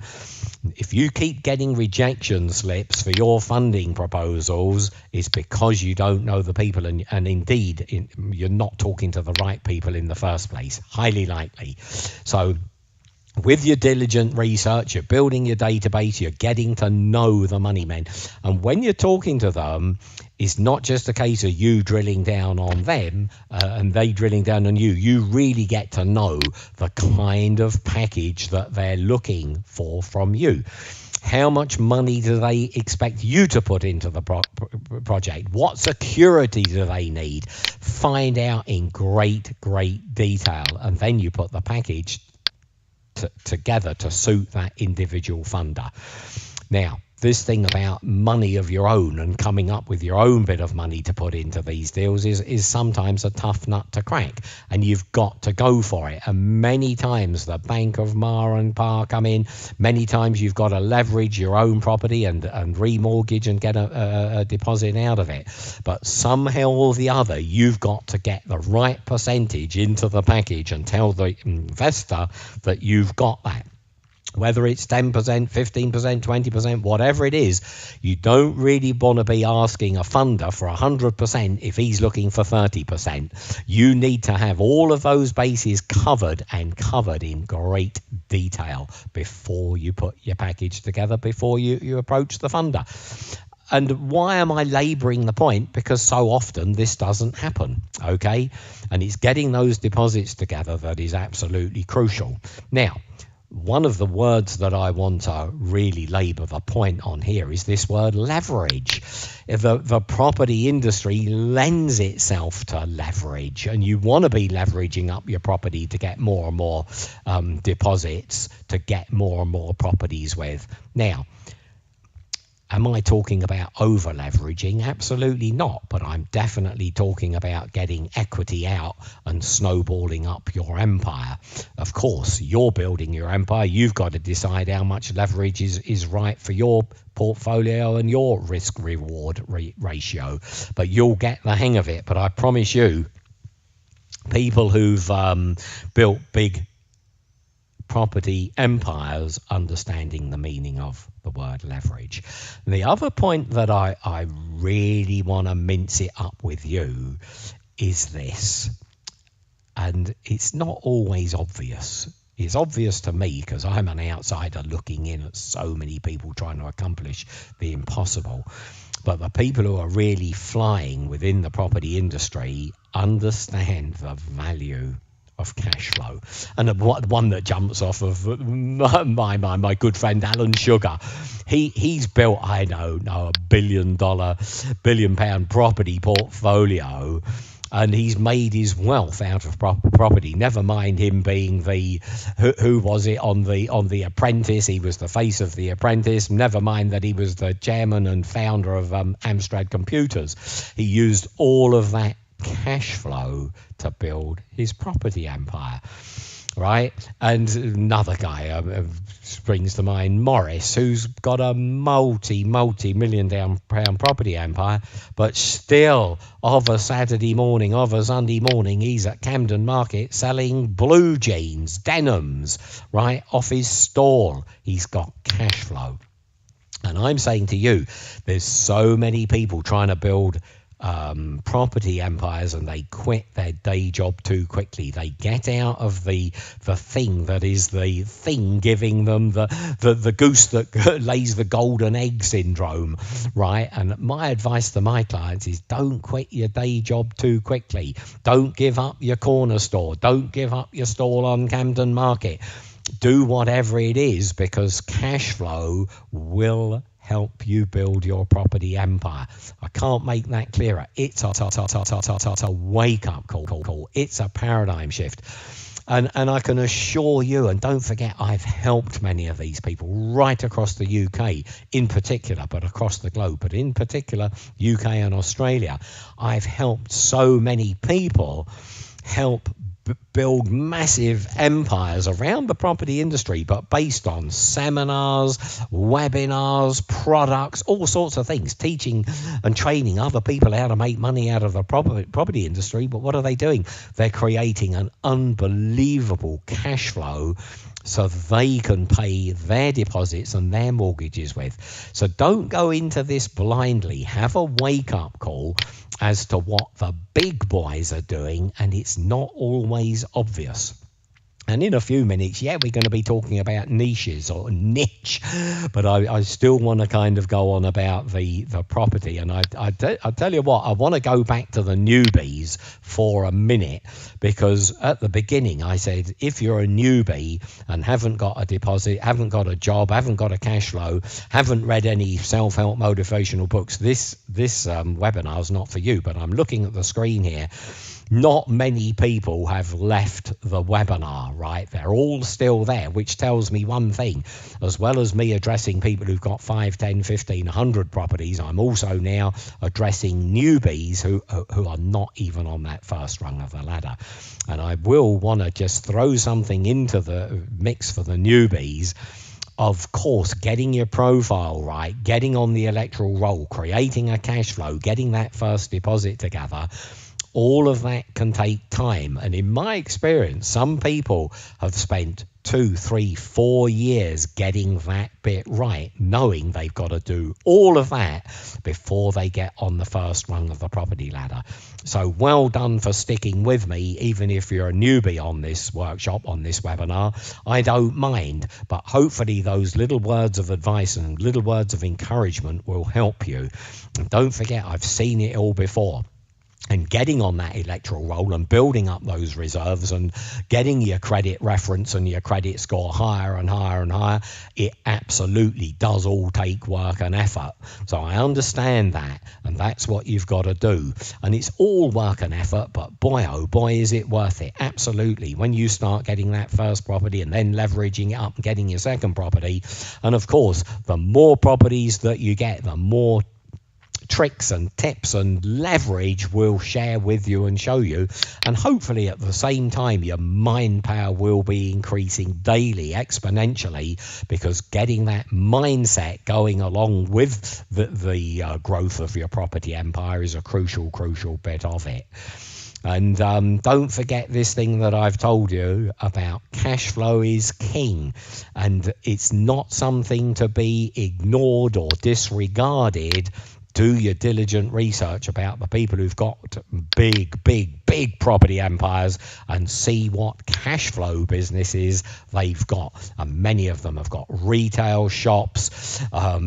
If you keep getting rejection slips for your funding proposals, it's because you don't know the people, and indeed you're not talking to the right people in the first place, highly likely. So with your diligent research, you're building your database, you're getting to know the money men. And when you're talking to them, it's not just a case of you drilling down on them and they drilling down on you. You really get to know the kind of package that they're looking for from you. How much money do they expect you to put into the project? What security do they need? Find out in great detail, and then you put the package together to suit that individual funder. Now, this thing about money of your own and coming up with your own bit of money to put into these deals is sometimes a tough nut to crack, and you've got to go for it. And many times the Bank of Ma and Pa come in. Many times you've got to leverage your own property and remortgage and get a deposit out of it. But somehow or the other, you've got to get the right percentage into the package and tell the investor that you've got that. Whether it's 10%, 15%, 20%, whatever it is, you don't really want to be asking a funder for 100% if he's looking for 30%. You need to have all of those bases covered and covered in great detail before you put your package together, before you approach the funder. And why am I labouring the point? Because so often this doesn't happen, okay? And it's getting those deposits together that is absolutely crucial. Now, one of the words that I want to really labour the point on here is this word leverage. The property industry lends itself to leverage, and you want to be leveraging up your property to get more and more deposits, to get more and more properties with. Now, am I talking about over leveraging? Absolutely not, but I'm definitely talking about getting equity out and snowballing up your empire. Of course, you're building your empire. You've got to decide how much leverage is right for your portfolio and your risk reward ratio, but you'll get the hang of it. But I promise you, people who've built big property empires understanding the meaning of the word leverage. The other point that I really want to mince it up with you is this, and it's not always obvious. It's obvious to me because I'm an outsider looking in at so many people trying to accomplish the impossible. But the people who are really flying within the property industry understand the value of cash flow. And one that jumps off of my good friend Alan Sugar, he's built $1 billion property portfolio and he's made his wealth out of property. Never mind him being the who was it on the Apprentice. He was the face of the Apprentice. Never mind that he was the chairman and founder of Amstrad Computers. He used all of that cash flow to build his property empire. Right, and another guy springs to mind, Morris, who's got a multi-million pound property empire, but still of a Saturday morning, of a Sunday morning, he's at Camden Market selling blue jeans, denims, right, off his stall. He's got cash flow. And I'm saying to you, there's so many people trying to build property empires, and they quit their day job too quickly. They get out of the thing that is the thing giving them the goose that lays the golden egg syndrome, right? And my advice to my clients is don't quit your day job too quickly. Don't give up your corner store. Don't give up your stall on Camden Market. Do whatever it is, because cash flow will help you build your property empire. I can't make that clearer. It's a wake-up call. It's a paradigm shift. And I can assure you, and don't forget, I've helped many of these people right across the UK in particular, but across the globe, but in particular UK and Australia. I've helped so many people build massive empires around the property industry, but based on seminars, webinars, products, all sorts of things, teaching and training other people how to make money out of the property industry. But what are they doing? They're creating an unbelievable cash flow so they can pay their deposits and their mortgages with. So don't go into this blindly. Have a wake-up call as to what the big boys are doing, and it's not always obvious. And in a few minutes, we're going to be talking about niches or niche, but I still want to kind of go on about the property. And I tell you what, I want to go back to the newbies for a minute, because at the beginning I said, if you're a newbie and haven't got a deposit, haven't got a job, haven't got a cash flow, haven't read any self-help motivational books, this webinar is not for you. But I'm looking at the screen here. Not many people have left the webinar, right? They're all still there, which tells me one thing. As well as me addressing people who've got 5, 10, 15, 100 properties, I'm also now addressing newbies who are not even on that first rung of the ladder. And I will want to just throw something into the mix for the newbies. Of course, getting your profile right, getting on the electoral roll, creating a cash flow, getting that first deposit together. All of that can take time. And in my experience, some people have spent 2, 3, 4 years getting that bit right, knowing they've got to do all of that before they get on the first rung of the property ladder. So well done for sticking with me, even if you're a newbie on this workshop, on this webinar. I don't mind, but hopefully those little words of advice and little words of encouragement will help you. And don't forget, I've seen it all before. And getting on that electoral roll and building up those reserves and getting your credit reference and your credit score higher and higher and higher, it absolutely does all take work and effort. So I understand that, and that's what you've got to do. And it's all work and effort, but boy, oh boy, is it worth it. Absolutely. When you start getting that first property and then leveraging it up and getting your second property, and of course, the more properties that you get, the more tricks and tips and leverage we'll share with you and show you, and hopefully at the same time your mind power will be increasing daily exponentially, because getting that mindset going along with the growth of your property empire is a crucial bit of it. And don't forget this thing that I've told you about: cash flow is king, and it's not something to be ignored or disregarded. Do your diligent research about the people who've got big property empires and see what cash flow businesses they've got. And many of them have got retail shops,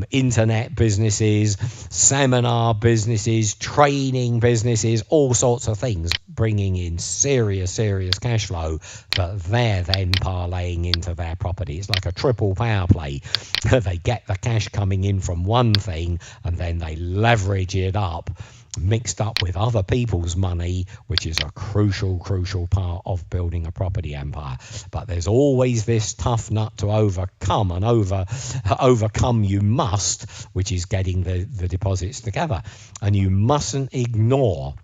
internet businesses, seminar businesses, training businesses, all sorts of things, bringing in serious cash flow that they're then parlaying into their property. It's like a triple power play. They get the cash coming in from one thing and then they leverage it up mixed up with other people's money, which is a crucial part of building a property empire. But there's always this tough nut to overcome, and overcome you must, which is getting the deposits together. And you mustn't ignore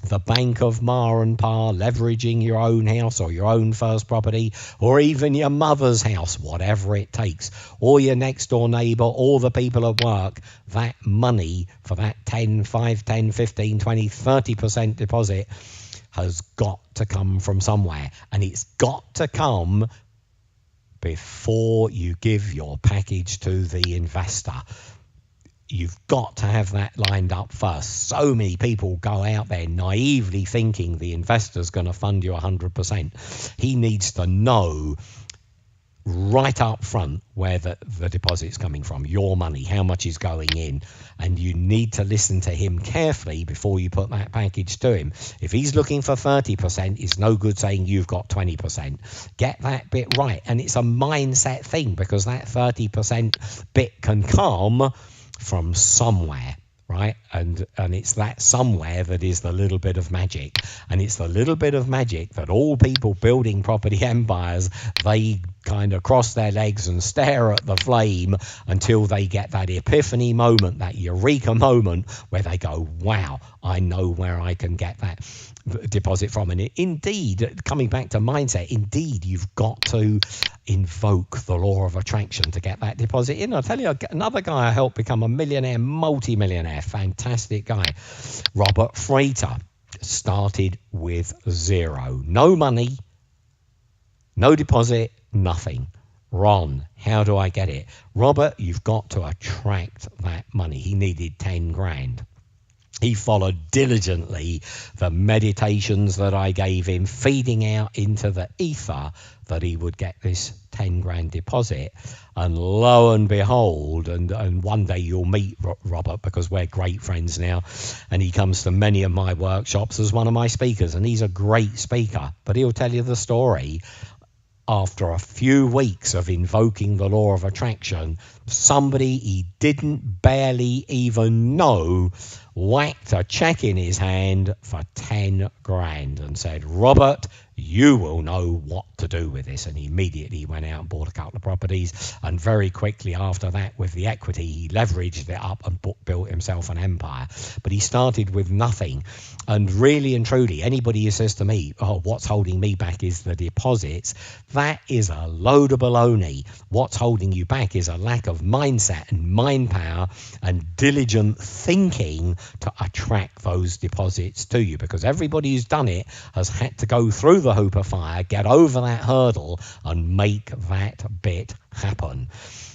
the Bank of Ma and Pa, leveraging your own house or your own first property, or even your mother's house, whatever it takes, or your next door neighbour, or the people at work. That money for that 10, 5, 10, 15, 20, 30% deposit has got to come from somewhere, and it's got to come before you give your package to the investor. You've got to have that lined up first. So many people go out there naively thinking the investor's going to fund you 100%. He needs to know right up front where the deposit's coming from, your money, how much is going in, and you need to listen to him carefully before you put that package to him. If he's looking for 30%, it's no good saying you've got 20%. Get that bit right, and it's a mindset thing, because that 30% bit can come from somewhere, right? And it's that somewhere that is the little bit of magic. And it's the little bit of magic that all people building property empires, they kind of cross their legs and stare at the flame until they get that epiphany moment, that eureka moment, where they go, wow, I know where I can get that deposit from. And indeed, coming back to mindset, indeed, you've got to invoke the law of attraction to get that deposit in. I'll tell you another guy I helped become a millionaire, multi-millionaire, fantastic guy, Robert Freighter, started with zero, no money, no deposit, nothing. Ron, how do I get it? Robert, you've got to attract that money. He needed 10 grand. He followed diligently the meditations that I gave him, feeding out into the ether that he would get this 10 grand deposit. And lo and behold, and one day you'll meet Robert, because we're great friends now, and he comes to many of my workshops as one of my speakers, and he's a great speaker. But he'll tell you the story. After a few weeks of invoking the law of attraction, somebody he didn't barely even know whacked a check in his hand for 10 grand and said, Robert, you will know what to do with this. And he immediately went out and bought a couple of properties. And very quickly after that, with the equity, he leveraged it up and built himself an empire. But he started with nothing. And really and truly, anybody who says to me, oh, what's holding me back is the deposits, that is a load of baloney. What's holding you back is a lack of mindset and mind power and diligent thinking to attract those deposits to you, because everybody who's done it has had to go through the hoop of fire, get over that hurdle, and make that bit happen.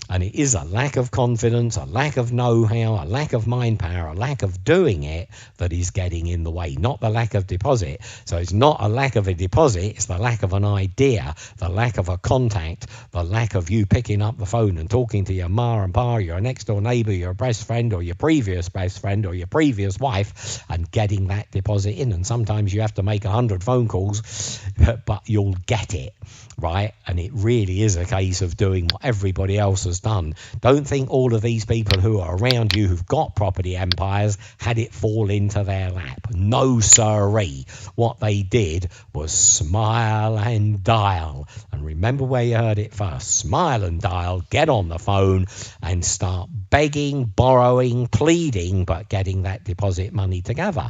And it is a lack of confidence, a lack of know-how, a lack of mind power, a lack of doing it that is getting in the way, not the lack of deposit. So it's not a lack of a deposit, it's the lack of an idea, the lack of a contact, the lack of you picking up the phone and talking to your ma and pa, your next door neighbour, your best friend, or your previous best friend, or your previous wife, and getting that deposit in. And sometimes you have to make 100 phone calls, but you'll get it, right? And it really is a case of doing what everybody else has done. Don't think all of these people who are around you who've got property empires had it fall into their lap. No siree. What they did was smile and dial. And remember where you heard it first. Smile and dial, get on the phone and start begging, borrowing, pleading, but getting that deposit money together.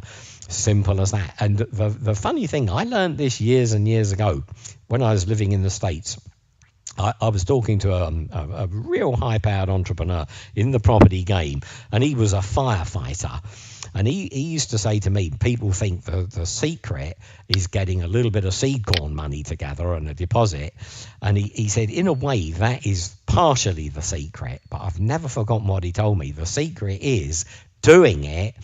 Simple as that. And the funny thing, I learned this years and years ago when I was living in the States. I was talking to a real high-powered entrepreneur in the property game, and he was a firefighter. And he used to say to me, people think the secret is getting a little bit of seed corn money together and a deposit. And he said, in a way, that is partially the secret. But I've never forgotten what he told me. The secret is doing it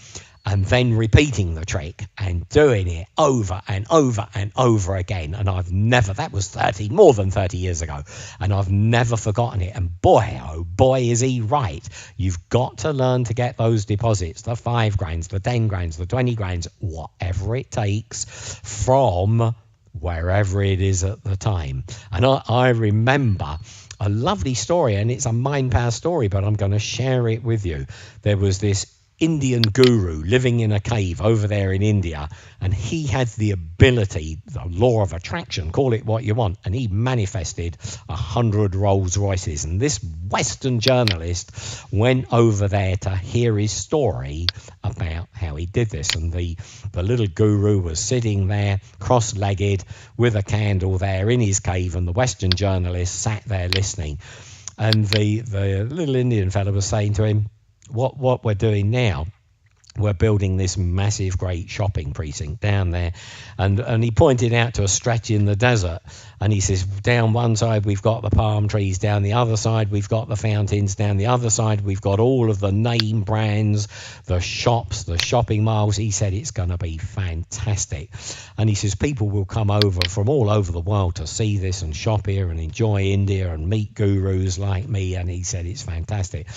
and then repeating the trick and doing it over and over and over again. And I've never, that was more than 30 years ago, and I've never forgotten it. And boy, oh boy, is he right. You've got to learn to get those deposits, the 5 grands, the 10 grands, the 20 grands, whatever it takes, from wherever it is at the time. And I remember a lovely story, and it's a mind power story, but I'm going to share it with you. There was this Indian guru living in a cave over there in India, and he had the ability, the law of attraction, call it what you want, and he manifested 100 Rolls Royces. And this Western journalist went over there to hear his story about how he did this. And the little guru was sitting there cross-legged with a candle there in his cave, and the Western journalist sat there listening. And the little Indian fellow was saying to him, what we're doing now, we're building this massive, great shopping precinct down there. And he pointed out to a stretch in the desert. And he says, down one side, we've got the palm trees. Down the other side, we've got the fountains. Down the other side, we've got all of the name brands, the shops, the shopping malls. He said, it's going to be fantastic. And he says, people will come over from all over the world to see this and shop here and enjoy India and meet gurus like me. And he said, it's fantastic.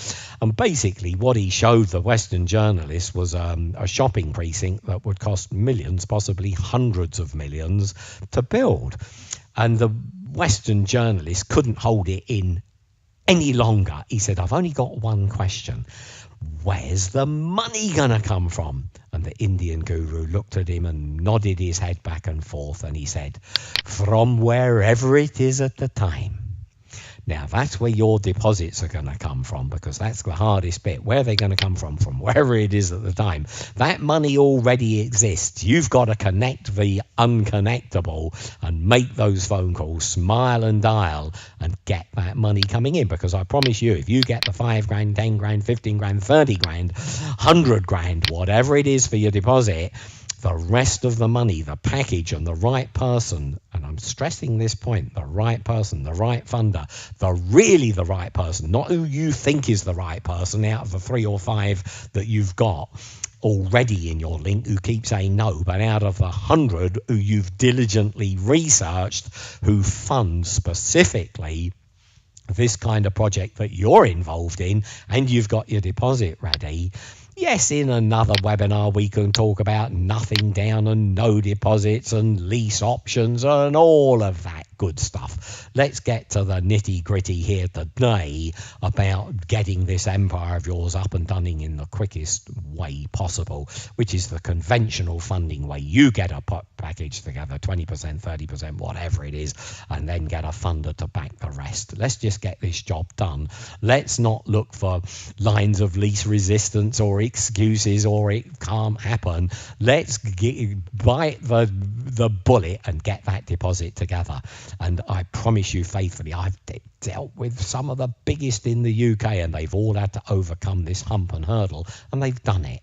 And basically what he showed the Western journalist was a shopping precinct that would cost millions, possibly hundreds of millions to build. And the Western journalist couldn't hold it in any longer. He said, I've only got one question. Where's the money going to come from? And the Indian guru looked at him and nodded his head back and forth. And he said, from wherever it is at the time. Now, that's where your deposits are going to come from, because that's the hardest bit. Where are they going to come from? From wherever it is at the time. That money already exists. You've got to connect the unconnectable and make those phone calls, smile and dial, and get that money coming in. Because I promise you, if you get the 5 grand, 10 grand, 15 grand, 30 grand, 100 grand, whatever it is for your deposit, the rest of the money, the package, and the right person, and I'm stressing this point, the right person, the right funder, the right person, not who you think is the right person out of the 3 or 5 that you've got already in your link who keep saying no, but out of the 100 who you've diligently researched, who fund specifically this kind of project that you're involved in, and you've got your deposit ready. Yes, in another webinar, we can talk about nothing down and no deposits and lease options and all of that good stuff. Let's get to the nitty gritty here today about getting this empire of yours up and running in the quickest way possible, which is the conventional funding way. You get a package together, 20%, 30%, whatever it is, and then get a funder to back the rest. Let's just get this job done. Let's not look for lines of least resistance or excuses or it can't happen. Let's bite the bullet and get that deposit together. And I promise you faithfully, I've dealt with some of the biggest in the UK, and they've all had to overcome this hump and hurdle, and they've done it.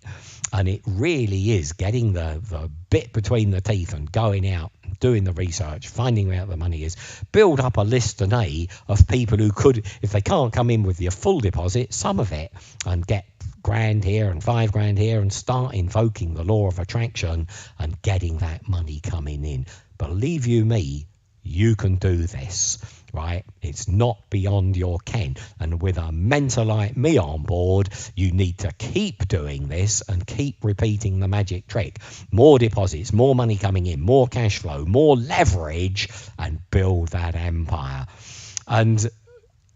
And it really is getting the bit between the teeth and going out, doing the research, finding where the money is. Build up a list today of people who could, if they can't come in with your full deposit, some of it, and get grand here and 5 grand here, and start invoking the law of attraction and getting that money coming in. Believe you me, you can do this, right? It's not beyond your ken. And with a mentor like me on board, you need to keep doing this and keep repeating the magic trick. More deposits, more money coming in, more cash flow, more leverage, and build that empire. And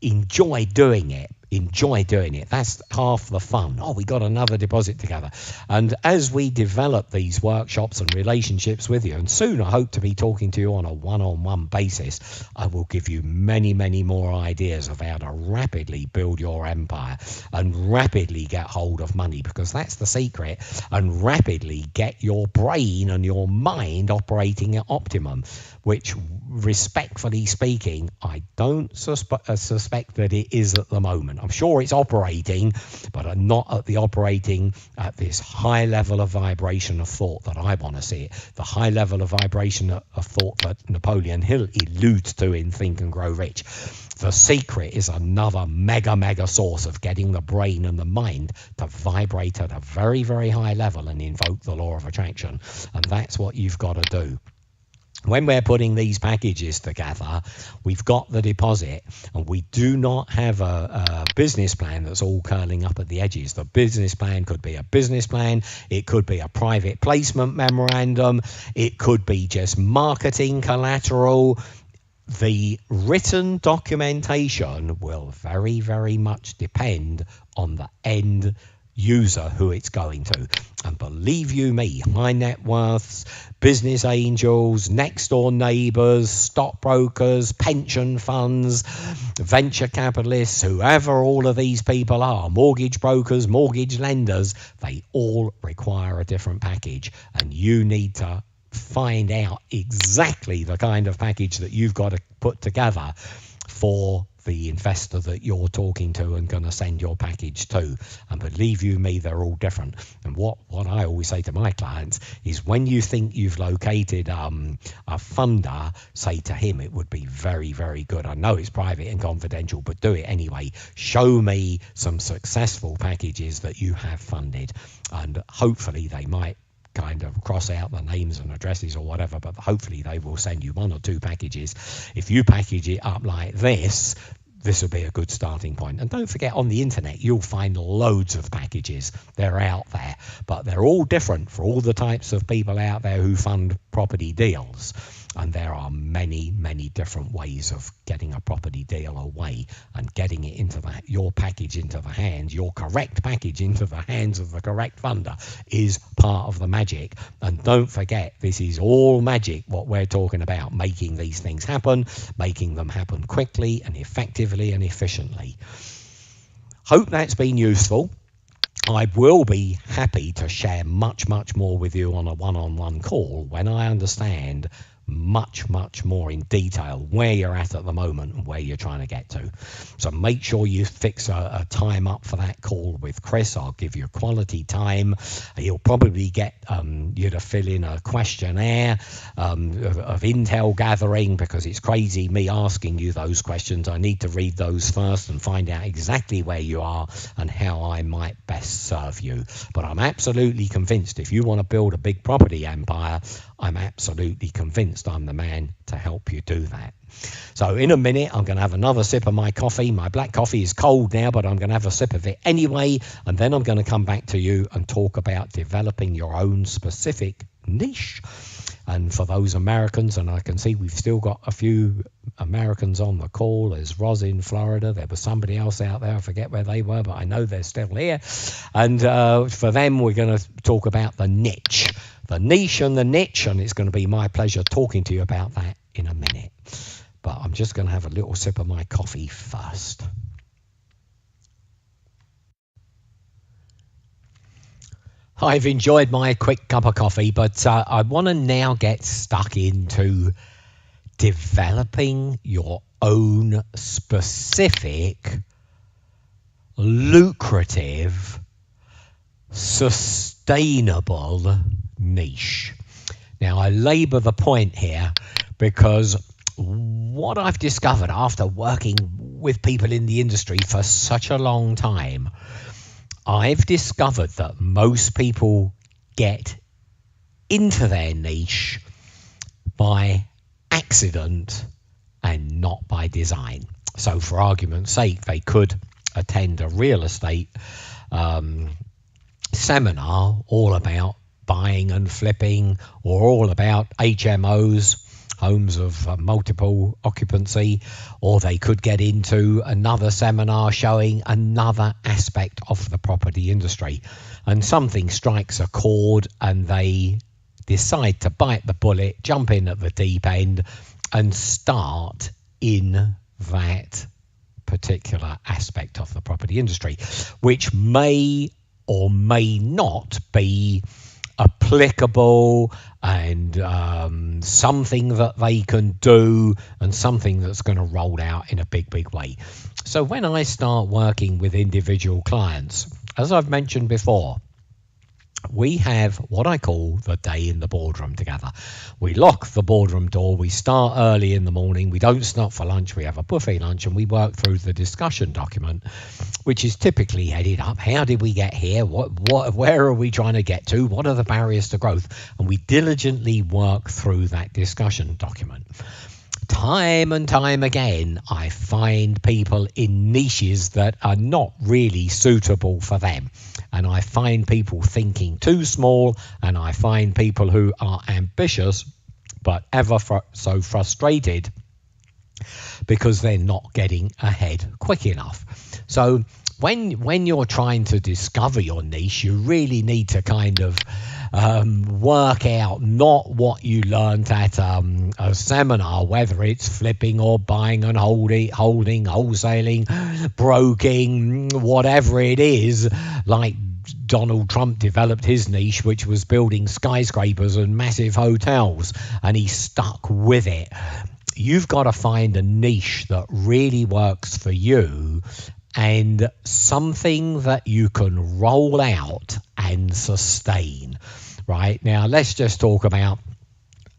enjoy doing it. Enjoy doing it. That's half the fun. Oh, we got another deposit together. And as we develop these workshops and relationships with you, and soon I hope to be talking to you on a one-on-one basis, I will give you many, many more ideas of how to rapidly build your empire and rapidly get hold of money, because that's the secret, and rapidly get your brain and your mind operating at optimum, which, respectfully speaking, I don't suspect that it is at the moment. I'm sure it's operating, but I'm not at the operating at this high level of vibration of thought that I want to see it. The high level of vibration of thought that Napoleon Hill alludes to in Think and Grow Rich. The secret is another mega source of getting the brain and the mind to vibrate at a very, very high level and invoke the law of attraction. And that's what you've got to do. When we're putting these packages together, we've got the deposit, and we do not have a business plan that's all curling up at the edges. The business plan could be a business plan. It could be a private placement memorandum. It could be just marketing collateral. The written documentation will very, very much depend on the end user who it's going to. And believe you me, high net worths, business angels, next door neighbours, stockbrokers, pension funds, venture capitalists, whoever all of these people are, mortgage brokers, mortgage lenders, they all require a different package. And you need to find out exactly the kind of package that you've got to put together for the investor that you're talking to and going to send your package to. And believe you me, they're all different. And what I always say to my clients is, when you think you've located a funder, say to him, it would be very, very good. I know it's private and confidential, but do it anyway. Show me some successful packages that you have funded, and hopefully they might kind of cross out the names and addresses or whatever, but hopefully they will send you 1 or 2 packages. If you package it up like this will be a good starting point. And don't forget, on the internet you'll find loads of packages. They're out there, but they're all different for all the types of people out there who fund property deals. And there are many, many different ways of getting a property deal away and getting it into your package into the hands, your correct package into the hands of the correct funder is part of the magic. And don't forget, this is all magic, what we're talking about, making these things happen, making them happen quickly and effectively and efficiently. Hope that's been useful. I will be happy to share much, much more with you on a one-on-one call when I understand much, much more in detail where you're at the moment and where you're trying to get to. So make sure you fix a time up for that call with Chris. I'll give you a quality time. He'll probably get you to fill in a questionnaire of intel gathering, because it's crazy me asking you those questions. I need to read those first and find out exactly where you are and how I might best serve you. But I'm absolutely convinced if you want to build a big property empire, I'm absolutely convinced I'm the man to help you do that. So in a minute, I'm going to have another sip of my coffee. My black coffee is cold now, but I'm going to have a sip of it anyway. And then I'm going to come back to you and talk about developing your own specific niche. And for those Americans, and I can see we've still got a few Americans on the call. There's Roz in Florida. There was somebody else out there. I forget where they were, but I know they're still here. And for them, we're going to talk about the niche. The niche and the niche, and it's going to be my pleasure talking to you about that in a minute. But I'm just going to have a little sip of my coffee first. I've enjoyed my quick cup of coffee, but I want to now get stuck into developing your own specific, lucrative, sustainable niche. Now, I labour the point here because what I've discovered after working with people in the industry for such a long time, I've discovered that most people get into their niche by accident and not by design. So for argument's sake, they could attend a real estate seminar all about buying and flipping, or all about HMOs, homes of multiple occupancy, or they could get into another seminar showing another aspect of the property industry, and something strikes a chord and they decide to bite the bullet, jump in at the deep end and start in that particular aspect of the property industry, which may or may not be applicable and something that they can do and something that's going to roll out in a big way. So when I start working with individual clients, as I've mentioned before, we have what I call the day in the boardroom together. We lock the boardroom door, we start early in the morning, we don't stop for lunch, we have a buffet lunch, and we work through the discussion document, which is typically headed up, how did we get here, where are we trying to get to, what are the barriers to growth, and we diligently work through that discussion document. Time and time again, I find people in niches that are not really suitable for them. And I find people thinking too small, and I find people who are ambitious but ever so frustrated because they're not getting ahead quick enough. So when you're trying to discover your niche, you really need to kind of work out not what you learned at a seminar, whether it's flipping or buying and holding, wholesaling, broking, whatever it is. Like Donald Trump developed his niche, which was building skyscrapers and massive hotels, and he stuck with it. You've got to find a niche that really works for you and something that you can roll out and sustain. Right now, let's just talk about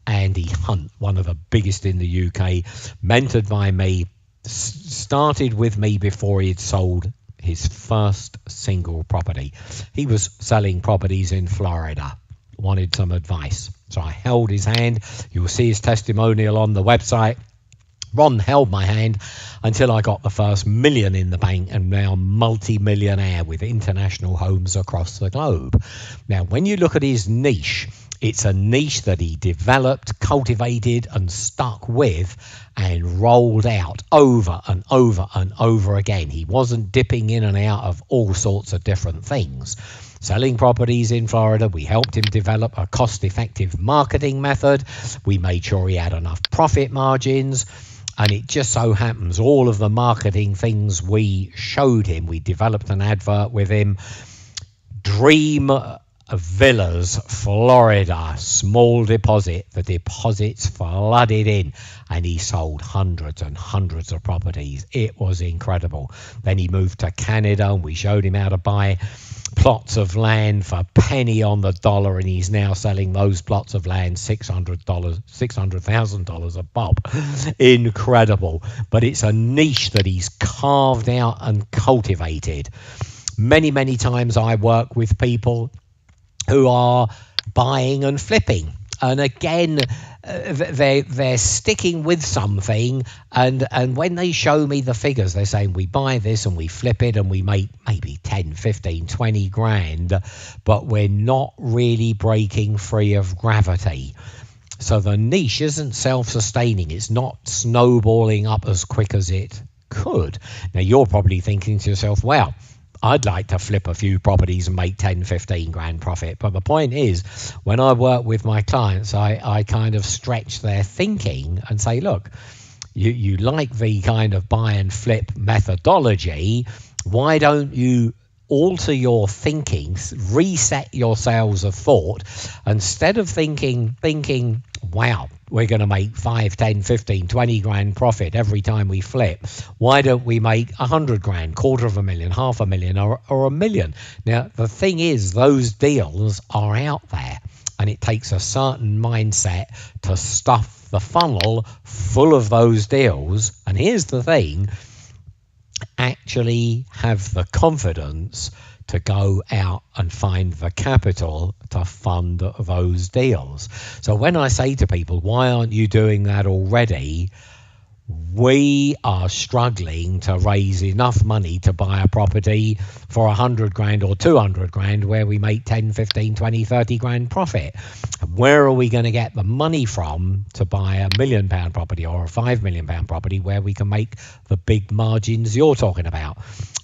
Andy Hunt, one of the biggest in the UK, mentored by me, started with me before he'd sold his first single property. He was selling properties in Florida, wanted some advice. So I held his hand. You'll see his testimonial on the website. Ron held my hand until I got the first $1 million in the bank and now multi-millionaire with international homes across the globe. Now, when you look at his niche, it's a niche that he developed, cultivated and stuck with and rolled out over and over and over again. He wasn't dipping in and out of all sorts of different things. Selling properties in Florida, we helped him develop a cost-effective marketing method. We made sure he had enough profit margins. And it just so happens all of the marketing things we showed him, we developed an advert with him. Dream Villas, Florida, small deposit. The deposits flooded in and he sold hundreds and hundreds of properties. It was incredible. Then he moved to Canada and we showed him how to buy plots of land for a penny on the dollar, and he's now selling those plots of land $600,000 a pop. Incredible. But it's a niche that he's carved out and cultivated. Many times I work with people who are buying and flipping, and again they're sticking with something, and when they show me the figures, they're saying we buy this and we flip it and we make maybe 10, 15, 20 grand, but we're not really breaking free of gravity. So the niche isn't self-sustaining. It's not snowballing up as quick as it could. Now you're probably thinking to yourself, well, I'd like to flip a few properties and make 10, 15 grand profit. But the point is, when I work with my clients, I kind of stretch their thinking and say, look, you like the kind of buy and flip methodology. Why don't you alter your thinking, reset your cells of thought? Instead of thinking, wow, we're going to make 5, 10, 15, 20 grand profit every time we flip. Why don't we make 100 grand, $250,000, $500,000 or $1 million? Now, the thing is, those deals are out there, and it takes a certain mindset to stuff the funnel full of those deals. And here's the thing, actually have the confidence to go out and find the capital to fund those deals. So when I say to people, why aren't you doing that already? We are struggling to raise enough money to buy a property for 100 grand or 200 grand where we make 10, 15, 20, 30 grand profit. Where are we going to get the money from to buy £1 million property or a £5 million property where we can make the big margins you're talking about?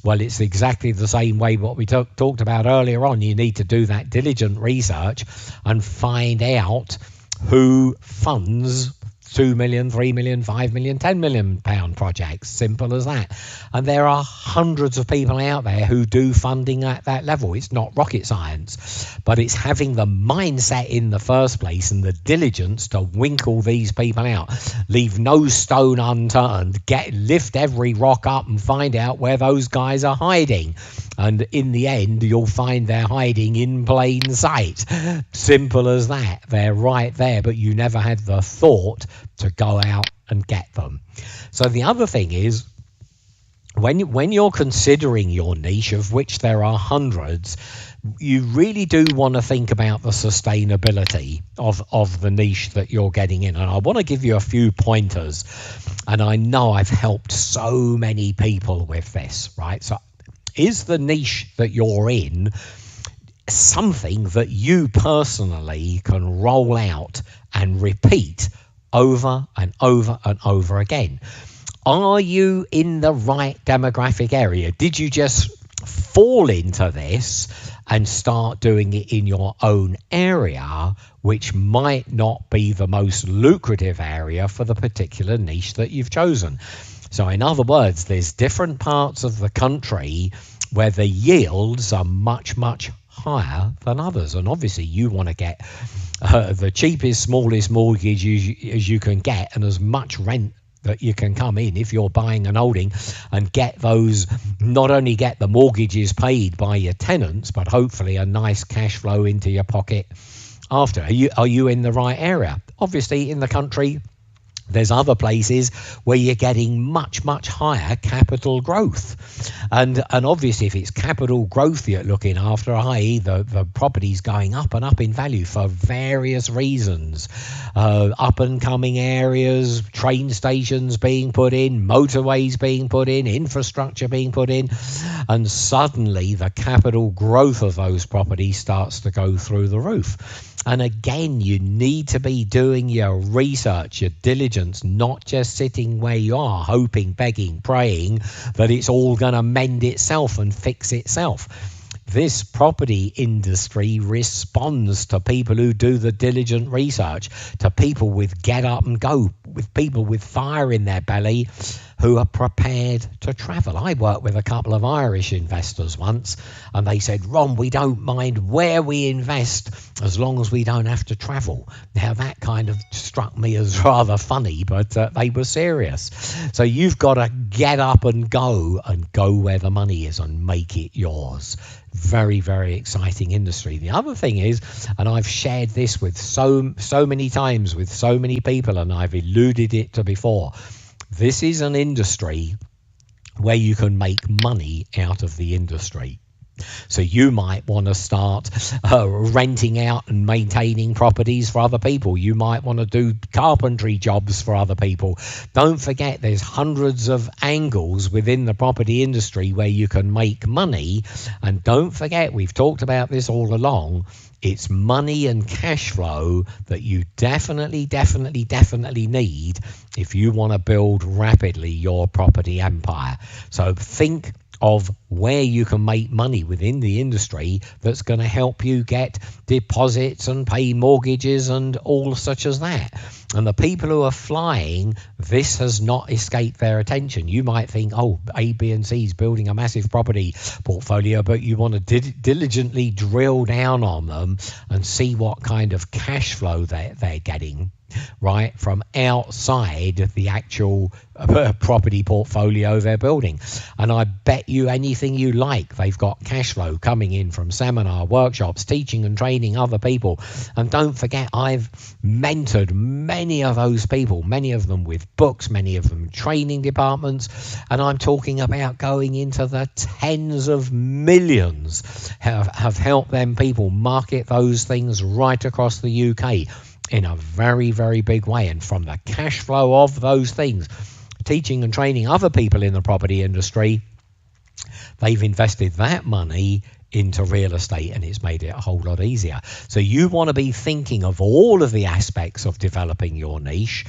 Well, it's exactly the same way what we talked about earlier on. You need to do that diligent research and find out who funds 2 million, 3 million, 5 million, 10 million pound projects. Simple as that. And there are hundreds of people out there who do funding at that level. It's not rocket science, but it's having the mindset in the first place and the diligence to winkle these people out. Leave no stone unturned. Lift every rock up and find out where those guys are hiding. And in the end, you'll find they're hiding in plain sight. Simple as that. They're right there, but you never had the thought to go out and get them. So the other thing is, when you're considering your niche, of which there are hundreds, you really do want to think about the sustainability of the niche that you're getting in. And I want to give you a few pointers. And I know I've helped so many people with this, right? So is the niche that you're in something that you personally can roll out and repeat over and over and over again? Are you in the right demographic area? Did you just fall into this and start doing it in your own area, which might not be the most lucrative area for the particular niche that you've chosen. So in other words, there's different parts of the country where the yields are much, much higher than others. And obviously you want to get the cheapest, smallest mortgage as you can get, and as much rent that you can come in if you're buying and holding, and get those, not only get the mortgages paid by your tenants, but hopefully a nice cash flow into your pocket after. Are you in the right area? Obviously in the country, there's other places where you're getting much, much higher capital growth. And obviously, if it's capital growth you're looking after, i.e. the property's going up and up in value for various reasons, up and coming areas, train stations being put in, motorways being put in, infrastructure being put in, and suddenly the capital growth of those properties starts to go through the roof. And again, you need to be doing your research, your diligence, not just sitting where you are, hoping, begging, praying that it's all going to mend itself and fix itself. This property industry responds to people who do the diligent research, to people with get up and go, with people with fire in their belly who are prepared to travel. I worked with a couple of Irish investors once, and they said, Ron, we don't mind where we invest as long as we don't have to travel. Now, that kind of struck me as rather funny, but they were serious. So you've got to get up and go where the money is and make it yours. Very, very exciting industry. The other thing is, and I've shared this with so many times with so many people, and I've alluded it to before, this is an industry where you can make money out of the industry. So you might want to start renting out and maintaining properties for other people. You might want to do carpentry jobs for other people. Don't forget, there's hundreds of angles within the property industry where you can make money. And don't forget, we've talked about this all along, it's money and cash flow that you definitely need if you want to build rapidly your property empire. So think of where you can make money within the industry that's going to help you get deposits and pay mortgages and all such as that. And the people who are flying, this has not escaped their attention. You might think, oh, A, B, and C is building a massive property portfolio, but you want to diligently drill down on them and see what kind of cash flow they're getting, right, from outside the actual property portfolio they're building. And I bet you anything you like, they've got cash flow coming in from seminar, workshops, teaching and training other people. And don't forget, I've mentored many of those people, many of them with books, many of them training departments, and I'm talking about going into the tens of millions, have helped them people market those things right across the UK in a very, very big way. And from the cash flow of those things, teaching and training other people in the property industry, they've invested that money into real estate, and it's made it a whole lot easier. So you want to be thinking of all of the aspects of developing your niche.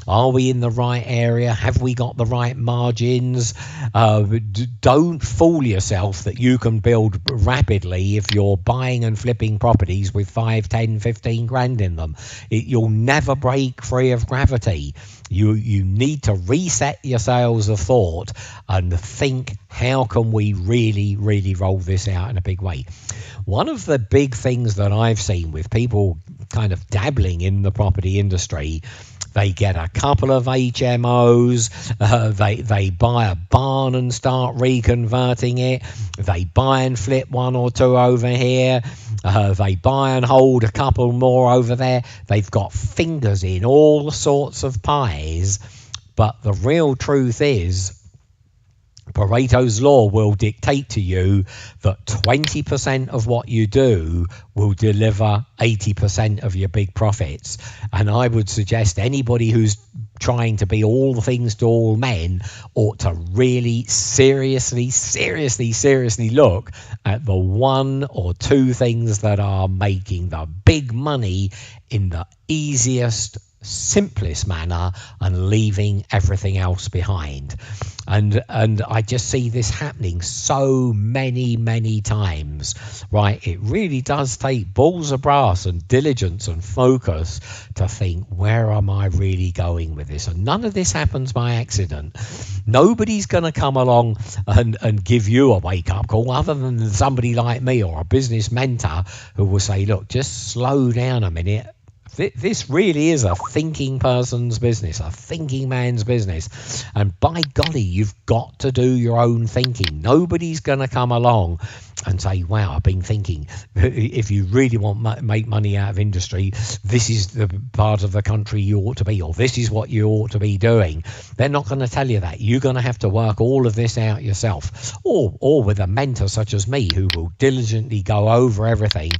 Are we in the right area? Have we got the right margins? Don't fool yourself that you can build rapidly if you're buying and flipping properties with 5, 10, 15 grand in them. You'll never break free of gravity. You need to reset your sails of thought and think, how can we really, really roll this out in a big way? One of the big things that I've seen with people kind of dabbling in the property industry, they get a couple of HMOs, they buy a barn and start reconverting it, they buy and flip one or two over here, they buy and hold a couple more over there. They've got fingers in all sorts of pies, but the real truth is, Pareto's law will dictate to you that 20% of what you do will deliver 80% of your big profits. And I would suggest anybody who's trying to be all the things to all men ought to really seriously look at the 1 or 2 things that are making the big money in the easiest, simplest manner and leaving everything else behind. And I just see this happening so many times, right? It really does take balls of brass and diligence and focus to think, where am I really going with this? And none of this happens by accident. Nobody's going to come along and give you a wake-up call other than somebody like me or a business mentor who will say, look, just slow down a minute. This really is a thinking person's business, a thinking man's business. And by golly, you've got to do your own thinking. Nobody's going to come along and say, wow, I've been thinking. If you really want to make money out of industry, this is the part of the country you ought to be, or this is what you ought to be doing. They're not going to tell you that. You're going to have to work all of this out yourself, or with a mentor such as me who will diligently go over everything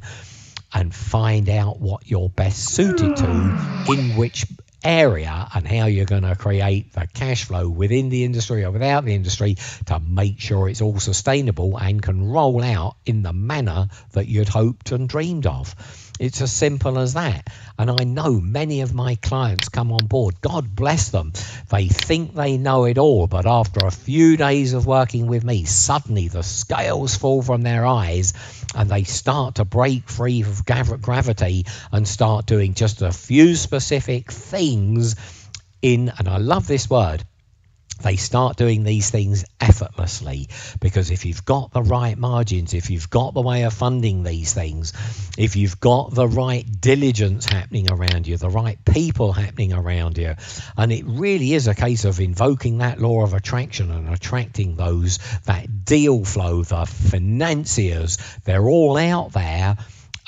and find out what you're best suited to in which area and how you're going to create the cash flow within the industry or without the industry to make sure it's all sustainable and can roll out in the manner that you'd hoped and dreamed of. It's as simple as that. And I know many of my clients come on board, God bless them. They think they know it all, but after a few days of working with me, suddenly the scales fall from their eyes and they start to break free of gravity and start doing just a few specific things and I love this word, they start doing these things effortlessly, because if you've got the right margins, if you've got the way of funding these things, if you've got the right diligence happening around you, the right people happening around you, and it really is a case of invoking that law of attraction and attracting that deal flow, the financiers, they're all out there.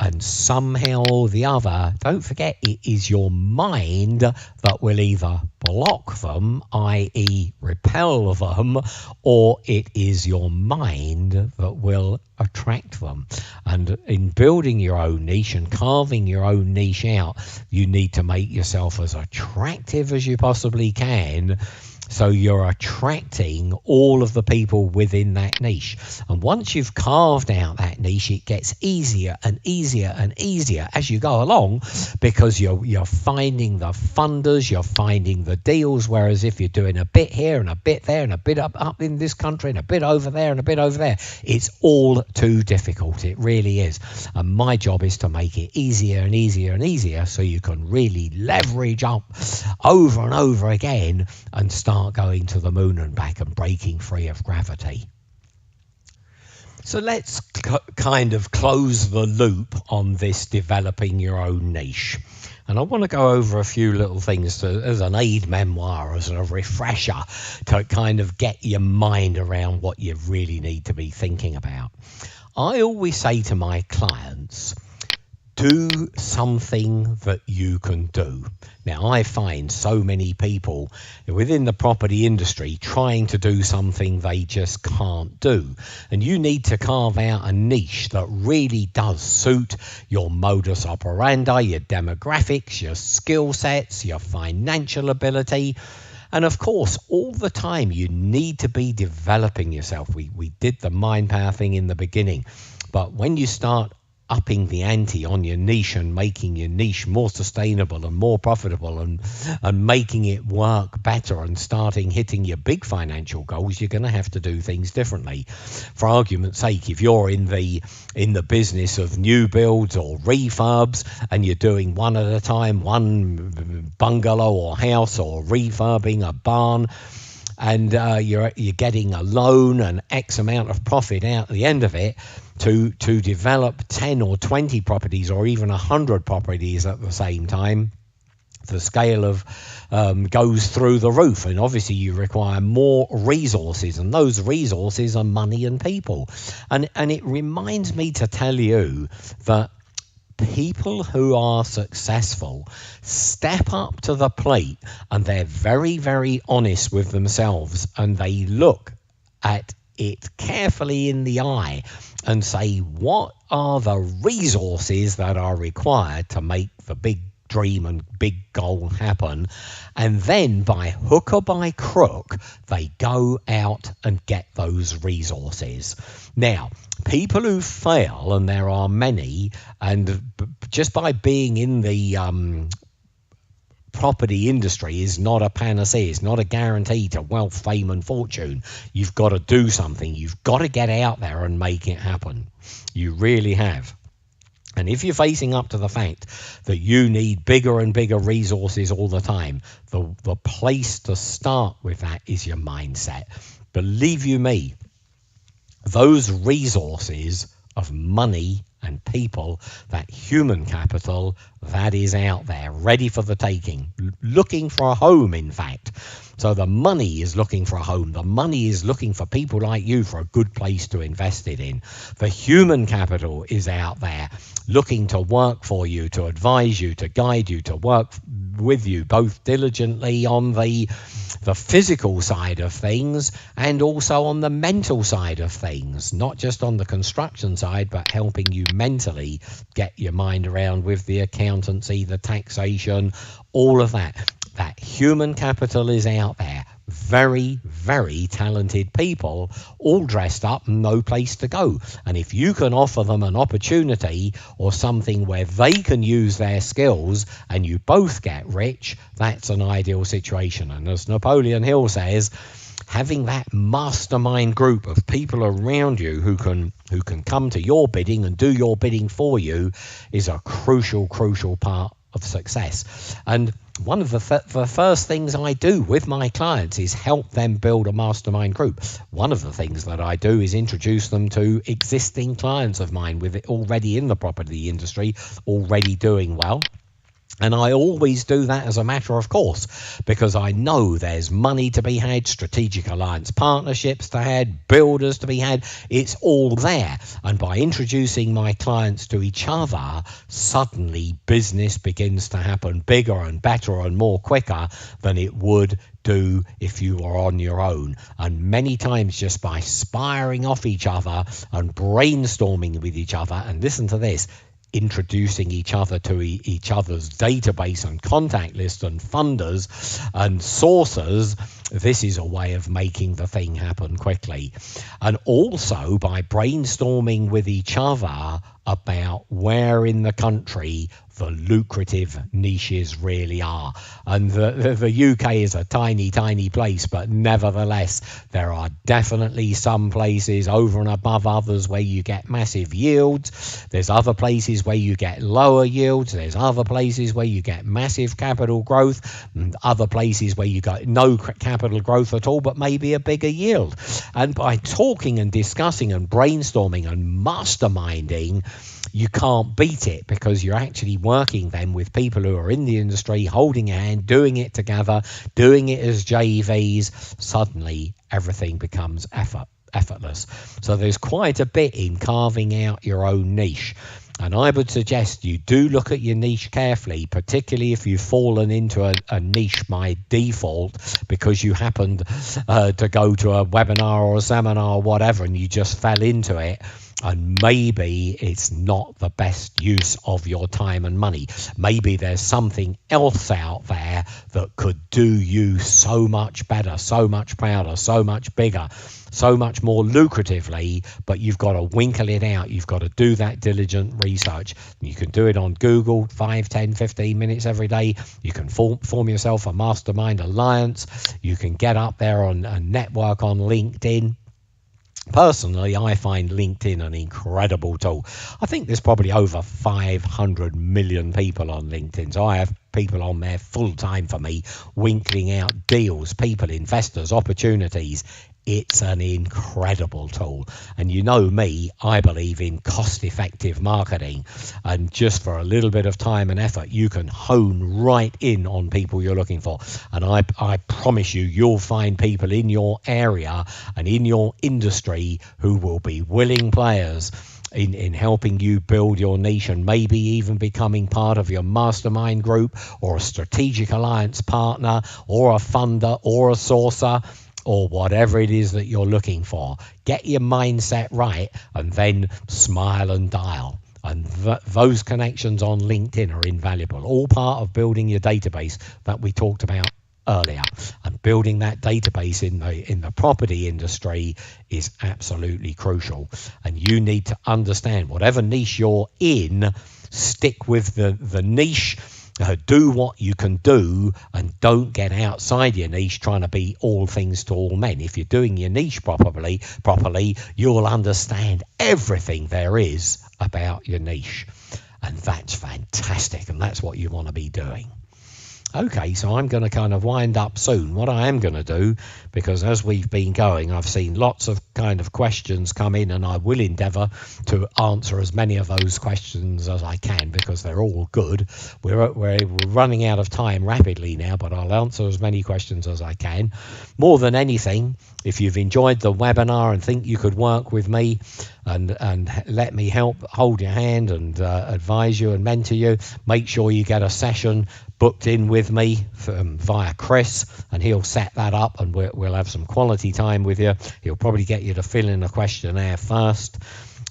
And somehow or the other, don't forget, it is your mind that will either block them, i.e. repel them, or it is your mind that will attract them. And in building your own niche and carving your own niche out, you need to make yourself as attractive as you possibly can, so you're attracting all of the people within that niche. And once you've carved out that niche, it gets easier and easier and easier as you go along, because you're finding the funders, you're finding the deals. Whereas if you're doing a bit here and a bit there and a bit up in this country and a bit over there and a bit over there, it's all too difficult. It really is. And my job is to make it easier and easier and easier, so you can really leverage up over and over again and start going to the moon and back and breaking free of gravity. So let's kind of close the loop on this developing your own niche. And I want to go over a few little things as an aid memoir, as a refresher, to kind of get your mind around what you really need to be thinking about. I always say to my clients, do something that you can do. Now, I find so many people within the property industry trying to do something they just can't do. And you need to carve out a niche that really does suit your modus operandi, your demographics, your skill sets, your financial ability. And of course, all the time you need to be developing yourself. We did the mind power thing in the beginning, but when you start upping the ante on your niche and making your niche more sustainable and more profitable and making it work better and starting hitting your big financial goals, you're going to have to do things differently. For argument's sake, if you're in the business of new builds or refurbs and you're doing one at a time, one bungalow or house, or refurbing a barn, and you're getting a loan and X amount of profit out at the end of it, to develop 10 or 20 properties or even 100 properties at the same time, the scale of goes through the roof. And obviously you require more resources, and those resources are money and people. And it reminds me to tell you that people who are successful step up to the plate, and they're very, very honest with themselves, and they look at it carefully in the eye and say, what are the resources that are required to make the big dream and big goal happen? And then by hook or by crook, they go out and get those resources. Now, people who fail, and there are many, and just by being in the property industry is not a panacea. It's not a guarantee to wealth, fame and fortune. You've got to do something. You've got to get out there and make it happen. You really have. And if you're facing up to the fact that you need bigger and bigger resources all the time, the place to start with that is your mindset. Believe you me, those resources of money and people, that human capital, that is out there, ready for the taking, looking for a home, in fact. So the money is looking for a home. The money is looking for people like you for a good place to invest it in. The human capital is out there looking to work for you, to advise you, to guide you, to work with you, both diligently on the physical side of things and also on the mental side of things, not just on the construction side, but helping you mentally get your mind around with the accountancy, the taxation, all of that. That human capital is out there. Very, very talented people, all dressed up and no place to go. And if you can offer them an opportunity or something where they can use their skills and you both get rich, that's an ideal situation. And as Napoleon Hill says, having that mastermind group of people around you who can come to your bidding and do your bidding for you is a crucial part of success. And one of the first things I do with my clients is help them build a mastermind group. One of the things that I do is introduce them to existing clients of mine with it already in the property industry, already doing well. And I always do that as a matter of course, because I know there's money to be had, strategic alliance partnerships to had, builders to be had. It's all there. And by introducing my clients to each other, suddenly business begins to happen bigger and better and more quicker than it would do if you were on your own. And many times just by sparring off each other and brainstorming with each other, and listen to this, introducing each other to each other's database and contact list and funders and sources, this is a way of making the thing happen quickly. And also by brainstorming with each other about where in the country the lucrative niches really are. And the UK is a tiny place, but nevertheless, there are definitely some places over and above others where you get massive yields. There's other places where you get lower yields. There's other places where you get massive capital growth, and other places where you got no capital growth at all, but maybe a bigger yield. And by talking and discussing and brainstorming and masterminding, you can't beat it, because you're actually working then with people who are in the industry, holding a hand, doing it together, doing it as JVs. Suddenly everything becomes effortless. So there's quite a bit in carving out your own niche. And I would suggest you do look at your niche carefully, particularly if you've fallen into a niche by default because you happened to go to a webinar or a seminar or whatever and you just fell into it. And maybe it's not the best use of your time and money. Maybe there's something else out there that could do you so much better, so much prouder, so much bigger, so much more lucratively, but you've got to winkle it out. You've got to do that diligent research. You can do it on Google 5, 10, 15 minutes every day. You can form yourself a mastermind alliance. You can get up there on a network on LinkedIn. Personally, I find LinkedIn an incredible tool. I think there's probably over 500 million people on LinkedIn. So I have people on there full time for me, winkling out deals, people, investors, opportunities. It's an incredible tool. And you know me, I believe in cost-effective marketing. And just for a little bit of time and effort, you can hone right in on people you're looking for. And I promise you, you'll find people in your area and in your industry who will be willing players in helping you build your niche, and maybe even becoming part of your mastermind group or a strategic alliance partner or a funder or a sourcer, or whatever it is that you're looking for. Get your mindset right and then smile and dial. And those connections on LinkedIn are invaluable. All part of building your database that we talked about earlier. And building that database in the property industry is absolutely crucial. And you need to understand whatever niche you're in, stick with the niche. Do what you can do and don't get outside your niche trying to be all things to all men. If you're doing your niche properly, you'll understand everything there is about your niche. And that's fantastic. And that's what you want to be doing. Okay, so I'm going to kind of wind up soon. What I am going to do, because as we've been going, I've seen lots of kind of questions come in, and I will endeavour to answer as many of those questions as I can, because they're all good. We're running out of time rapidly now, but I'll answer as many questions as I can. More than anything, if you've enjoyed the webinar and think you could work with me and let me help hold your hand and advise you and mentor you, make sure you get a session booked in with me via Chris, and he'll set that up, and we'll have some quality time with you. He'll probably get you to fill in a questionnaire first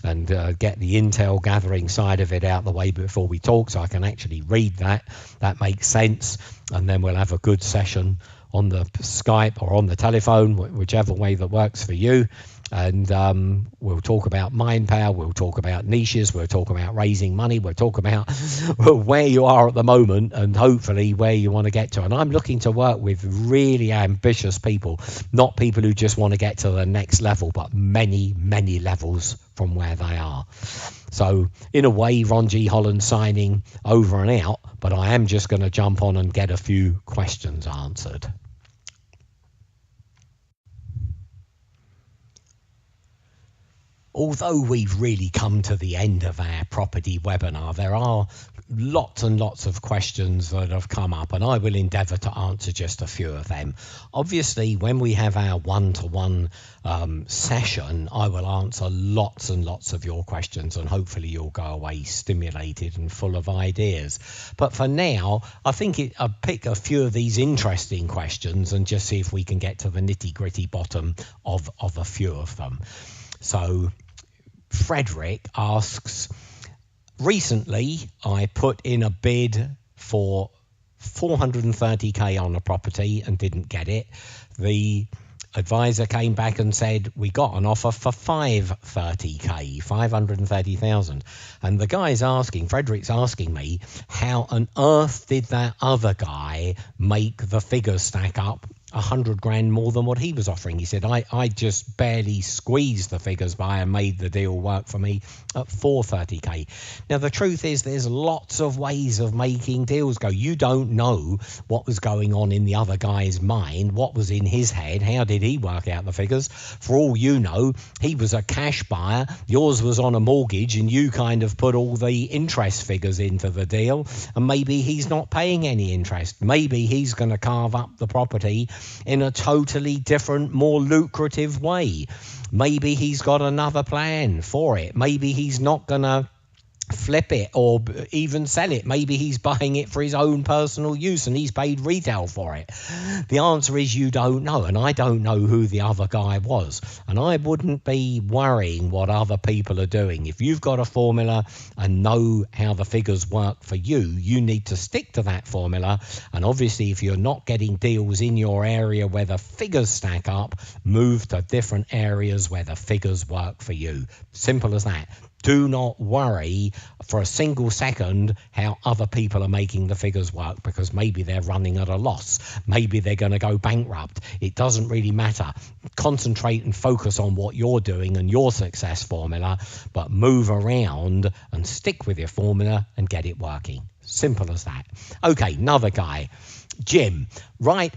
and get the intel gathering side of it out the way before we talk, so I can actually read that. That makes sense. And then we'll have a good session on the Skype or on the telephone, whichever way that works for you. And we'll talk about mind power, we'll talk about niches, we'll talk about raising money, we'll talk about where you are at the moment and hopefully where you want to get to. And I'm looking to work with really ambitious people, not people who just want to get to the next level, but many, many levels from where they are. So in a way, Ron G. Holland signing over and out, but I am just going to jump on and get a few questions answered. Although we've really come to the end of our property webinar, there are lots and lots of questions that have come up, and I will endeavour to answer just a few of them. Obviously, when we have our one-to-one session, I will answer lots and lots of your questions, and hopefully you'll go away stimulated and full of ideas. But for now, I think I'll pick a few of these interesting questions and just see if we can get to the nitty-gritty bottom of a few of them. So Frederick asks, recently I put in a bid for 430k on a property and didn't get it. The advisor came back and said we got an offer for 530k, 530,000. And the guy's asking, Frederick's asking me, how on earth did that other guy make the figures stack up 100 grand more than what he was offering? He said, I just barely squeezed the figures by and made the deal work for me at 430k. Now, the truth is there's lots of ways of making deals go. You don't know what was going on in the other guy's mind, what was in his head, how did he work out the figures? For all you know, he was a cash buyer, yours was on a mortgage, and you kind of put all the interest figures into the deal, and maybe he's not paying any interest. Maybe he's going to carve up the property in a totally different, more lucrative way. Maybe he's got another plan for it. Maybe he's not going to flip it or even sell it. Maybe he's buying it for his own personal use and he's paid retail for it. The answer is you don't know, and I don't know who the other guy was, and I wouldn't be worrying what other people are doing. If you've got a formula and know how the figures work for you, you need to stick to that formula. And obviously if you're not getting deals in your area where the figures stack up, move to different areas where the figures work for you. Simple as that. Do not worry for a single second how other people are making the figures work, because maybe they're running at a loss. Maybe they're going to go bankrupt. It doesn't really matter. Concentrate and focus on what you're doing and your success formula, but move around and stick with your formula and get it working. Simple as that. Okay, another guy. Jim, right.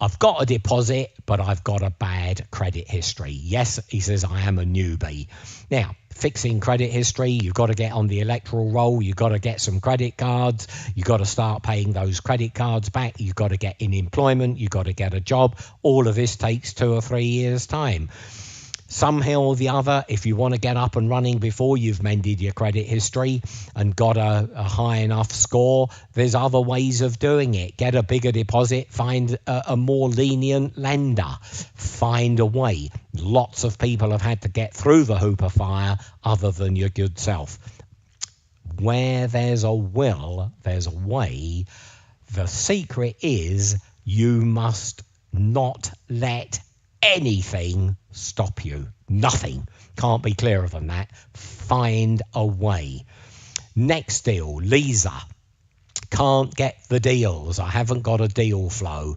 I've got a deposit, but I've got a bad credit history. Yes, he says, I am a newbie. Now, fixing credit history, you've got to get on the electoral roll. You've got to get some credit cards. You've got to start paying those credit cards back. You've got to get in employment. You've got to get a job. All of this takes 2 or 3 years' time. Somehow or the other, if you want to get up and running before you've mended your credit history and got a high enough score, there's other ways of doing it. Get a bigger deposit, find a more lenient lender, find a way. Lots of people have had to get through the hoop of fire other than your good self. Where there's a will, there's a way. The secret is you must not let anything stop you. Nothing. Can't be clearer than that. Find a way. Next deal, Lisa. can't get the deals. I haven't got a deal flow,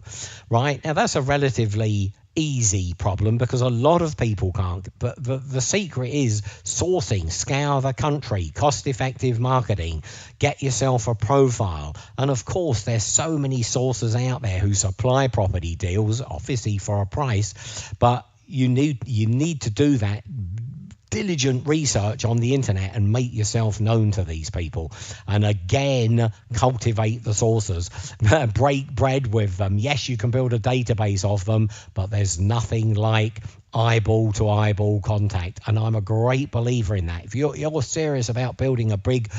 right? Now, that's a relatively easy problem because a lot of people can't, but the secret is sourcing, scour the country, cost-effective marketing, get yourself a profile. And of course, there's so many sources out there who supply property deals, obviously for a price, but you need to do that diligent research on the internet and make yourself known to these people. And again, cultivate the sources. Break bread with them. Yes, you can build a database of them, but there's nothing like eyeball to eyeball contact, and I'm a great believer in that. If you're serious about building a big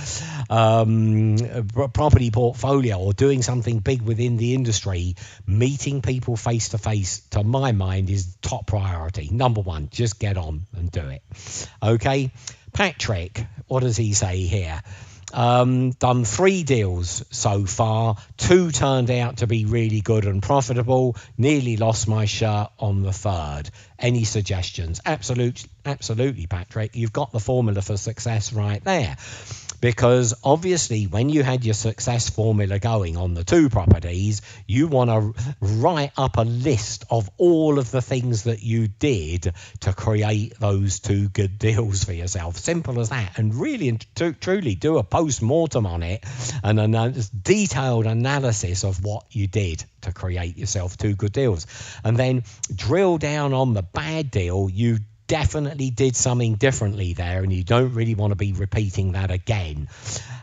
property portfolio or doing something big within the industry, meeting people face to face, to my mind, is top priority. Number one, just get on and do it. Okay, Patrick, what does he say here? Done 3 deals so far. 2 turned out to be really good and profitable. Nearly lost my shirt on the 3rd. Any suggestions? Absolutely, Patrick. You've got the formula for success right there. Because obviously when you had your success formula going on the 2 properties, you want to write up a list of all of the things that you did to create those 2 good deals for yourself. Simple as that. And really and truly do a post-mortem on it and a detailed analysis of what you did to create yourself 2 good deals. And then drill down on the bad deal. You definitely did something differently there, and you don't really want to be repeating that again.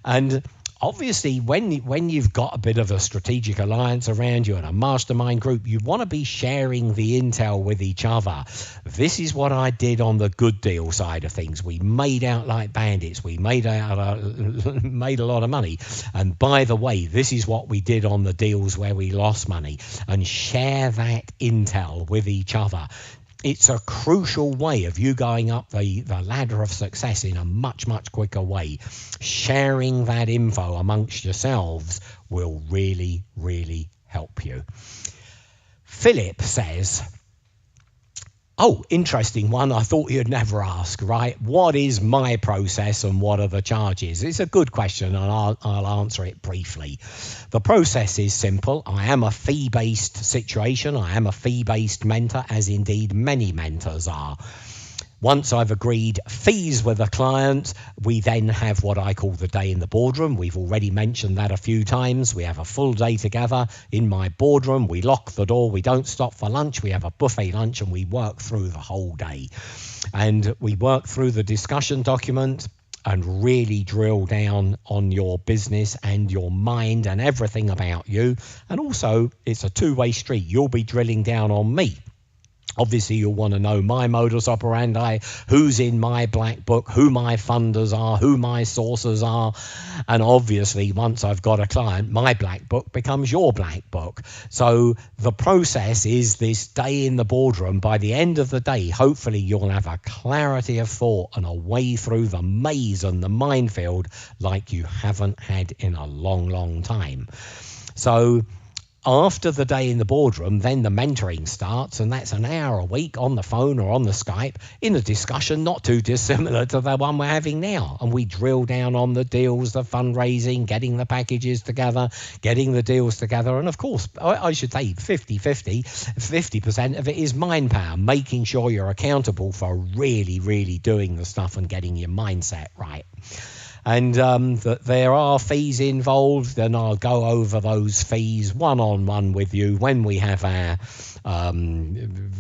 And obviously when you've got a bit of a strategic alliance around you and a mastermind group, you want to be sharing the intel with each other. This is what I did on the good deal side of things. We made out like bandits. We made a lot of money. And by the way, this is what we did on the deals where we lost money. And share that intel with each other. It's a crucial way of you going up the ladder of success in a much, much quicker way. Sharing that info amongst yourselves will really, really help you. Philip says, oh, interesting one. I thought you'd never ask, right? What is my process and what are the charges? It's a good question, and I'll answer it briefly. The process is simple. I am a fee-based situation. I am a fee-based mentor, as indeed many mentors are. Once I've agreed fees with a client, we then have what I call the day in the boardroom. We've already mentioned that a few times. We have a full day together in my boardroom. We lock the door. We don't stop for lunch. We have a buffet lunch and we work through the whole day. And we work through the discussion document and really drill down on your business and your mind and everything about you. And also, it's a two-way street. You'll be drilling down on me. Obviously, you'll want to know my modus operandi, who's in my black book, who my funders are, who my sources are. And obviously, once I've got a client, my black book becomes your black book. So the process is this day in the boardroom. By the end of the day, hopefully you'll have a clarity of thought and a way through the maze and the minefield like you haven't had in a long, long time. So after the day in the boardroom, then the mentoring starts, and that's an hour a week on the phone or on the Skype in a discussion not too dissimilar to the one we're having now. And we drill down on the deals, the fundraising, getting the packages together, getting the deals together. And of course, I should say 50-50, 50% of it is mind power, making sure you're accountable for really, really doing the stuff and getting your mindset right. And that there are fees involved, and I'll go over those fees one-on-one with you when we have our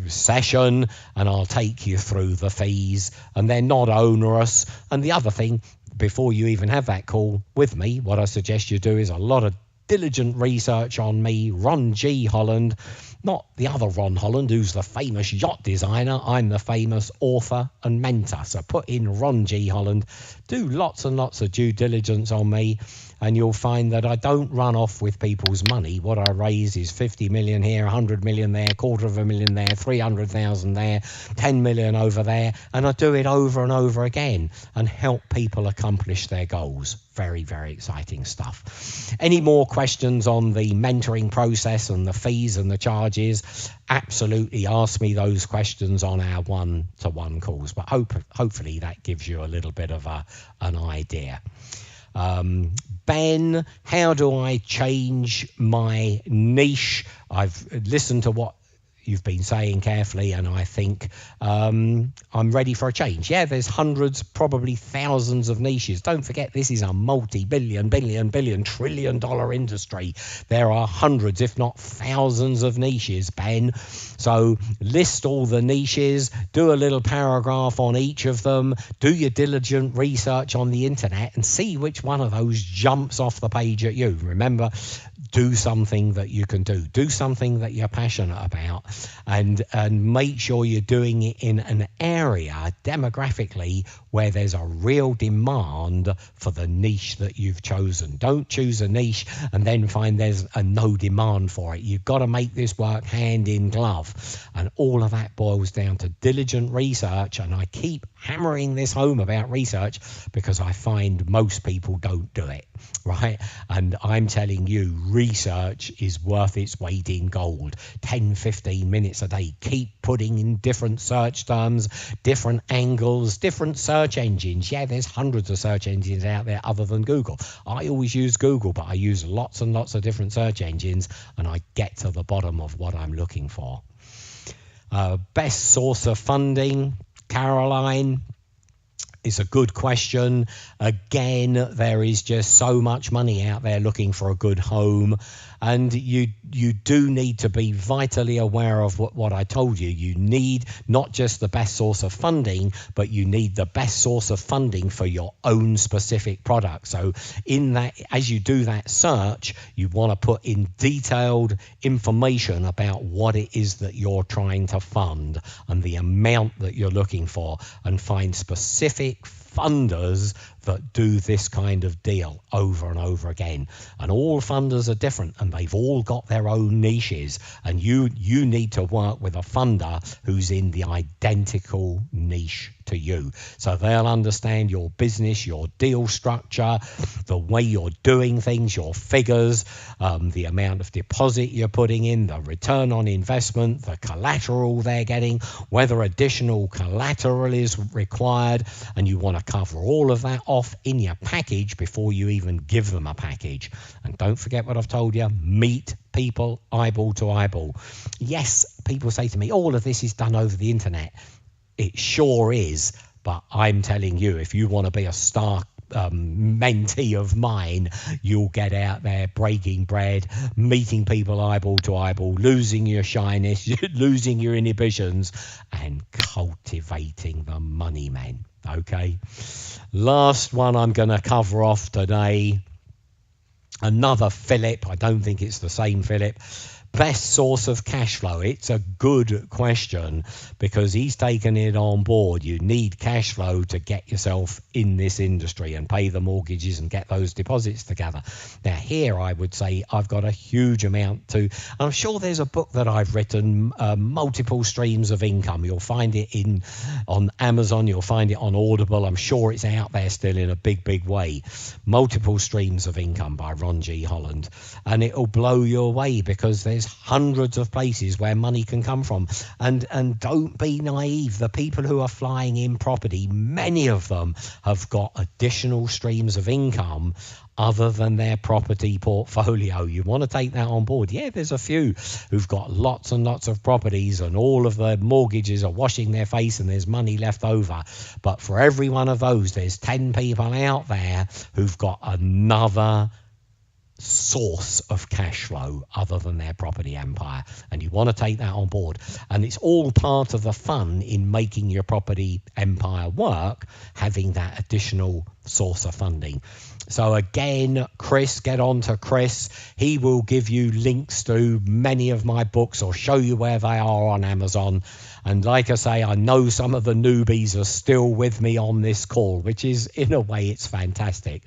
session, and I'll take you through the fees, and they're not onerous. And the other thing, before you even have that call with me, what I suggest you do is a lot of diligent research on me, Ron G. Holland, not the other Ron Holland, who's the famous yacht designer. I'm the famous author and mentor. So put in Ron G. Holland, do lots and lots of due diligence on me, and you'll find that I don't run off with people's money. What I raise is 50 million here, 100 million there, $250,000 there, 300,000 there, 10 million over there, and I do it over and over again and help people accomplish their goals. Very, very exciting stuff. Any more questions on the mentoring process and the fees and the charges? Absolutely ask me those questions on our one-to-one calls, but hopefully that gives you a little bit of an idea. Ben, how do I change my niche? I've listened to what you've been saying carefully, and I think I'm ready for a change. Yeah, there's hundreds, probably thousands of niches. Don't forget, this is a multi-billion, trillion-dollar industry. There are hundreds, if not thousands of niches, Ben. So list all the niches, do a little paragraph on each of them, do your diligent research on the internet and see which one of those jumps off the page at you. Remember, do something that you can do. Do something that you're passionate about, and make sure you're doing it in an area demographically where there's a real demand for the niche that you've chosen. Don't choose a niche and then find there's no demand for it. You've got to make this work hand in glove. And all of that boils down to diligent research. And I keep hammering this home about research because I find most people don't do it, right? And I'm telling you, research is worth its weight in gold. 10, 15 minutes a day. Keep putting in different search terms, different angles, different search engines. Yeah, there's hundreds of search engines out there other than Google. I always use Google, but I use lots and lots of different search engines, and I get to the bottom of what I'm looking for. Best source of funding, Caroline, is a good question. Again, there is just so much money out there looking for a good home, and you do need to be vitally aware of what I told you. You need not just the best source of funding, but you need the best source of funding for your own specific product. So in that, as you do that search, you want to put in detailed information about what it is that you're trying to fund and the amount that you're looking for, and find specific funders that do this kind of deal over and over again. And all funders are different, and they've all got their own niches, and you need to work with a funder who's in the identical niche to you, so they'll understand your business, your deal structure, the way you're doing things, your figures, the amount of deposit you're putting in, the return on investment, the collateral they're getting, whether additional collateral is required, and you want to cover all of that off in your package before you even give them a package. And don't forget what I've told you, meet people eyeball to eyeball. Yes, people say to me, all of this is done over the internet. It sure is, but I'm telling you, if you want to be a star mentee of mine, you'll get out there breaking bread, meeting people eyeball to eyeball, losing your shyness, losing your inhibitions, and cultivating the money men. Okay, last one I'm going to cover off today, another Philip. I don't think it's the same Philip. Best source of cash flow. It's a good question because he's taken it on board. You need cash flow to get yourself in this industry and pay the mortgages and get those deposits together. Now here I would say I've got a huge amount to, I'm sure there's a book that I've written, multiple streams of income. You'll find it on Amazon, you'll find it on Audible. I'm sure it's out there still in a big way. Multiple Streams of Income by Ron G. Holland. And it'll blow you away because there's hundreds of places where money can come from, and don't be naive. The people who are flying in property, many of them have got additional streams of income other than their property portfolio. You want to take that on board. Yeah, there's a few who've got lots and lots of properties and all of the mortgages are washing their face and there's money left over, but for every one of those there's 10 people out there who've got another source of cash flow other than their property empire, and you want to take that on board. And it's all part of the fun in making your property empire work, having that additional source of funding. So again, Chris, get on to Chris. He will give you links to many of my books or show you where they are on Amazon. And like I say, I know some of the newbies are still with me on this call, which is, in a way, it's fantastic.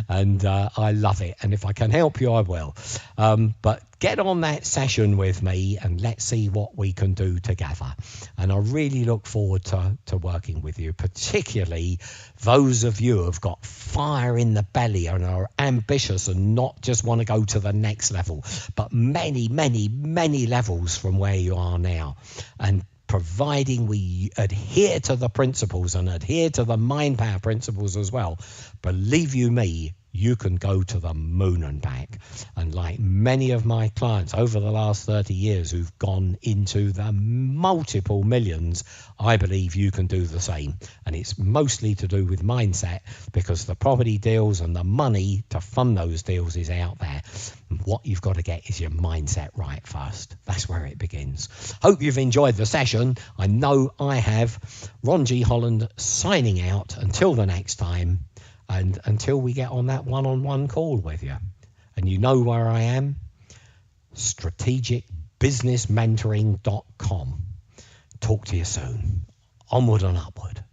And I love it. And if I can help you, I will. But get on that session with me and let's see what we can do together. And I really look forward to working with you, particularly those of you who have got fire in the belly and are ambitious and not just want to go to the next level, but many levels from where you are now. And providing we adhere to the principles and adhere to the mind power principles as well, believe you me, you can go to the moon and back. And like many of my clients over the last 30 years who've gone into the multiple millions, I believe you can do the same. And it's mostly to do with mindset, because the property deals and the money to fund those deals is out there. What you've got to get is your mindset right first. That's where it begins. Hope you've enjoyed the session. I know I have. Ron G. Holland signing out until the next time, and until we get on that one-on-one call with you. And you know where I am, strategicbusinessmentoring.com. Talk to you soon. Onward and upward.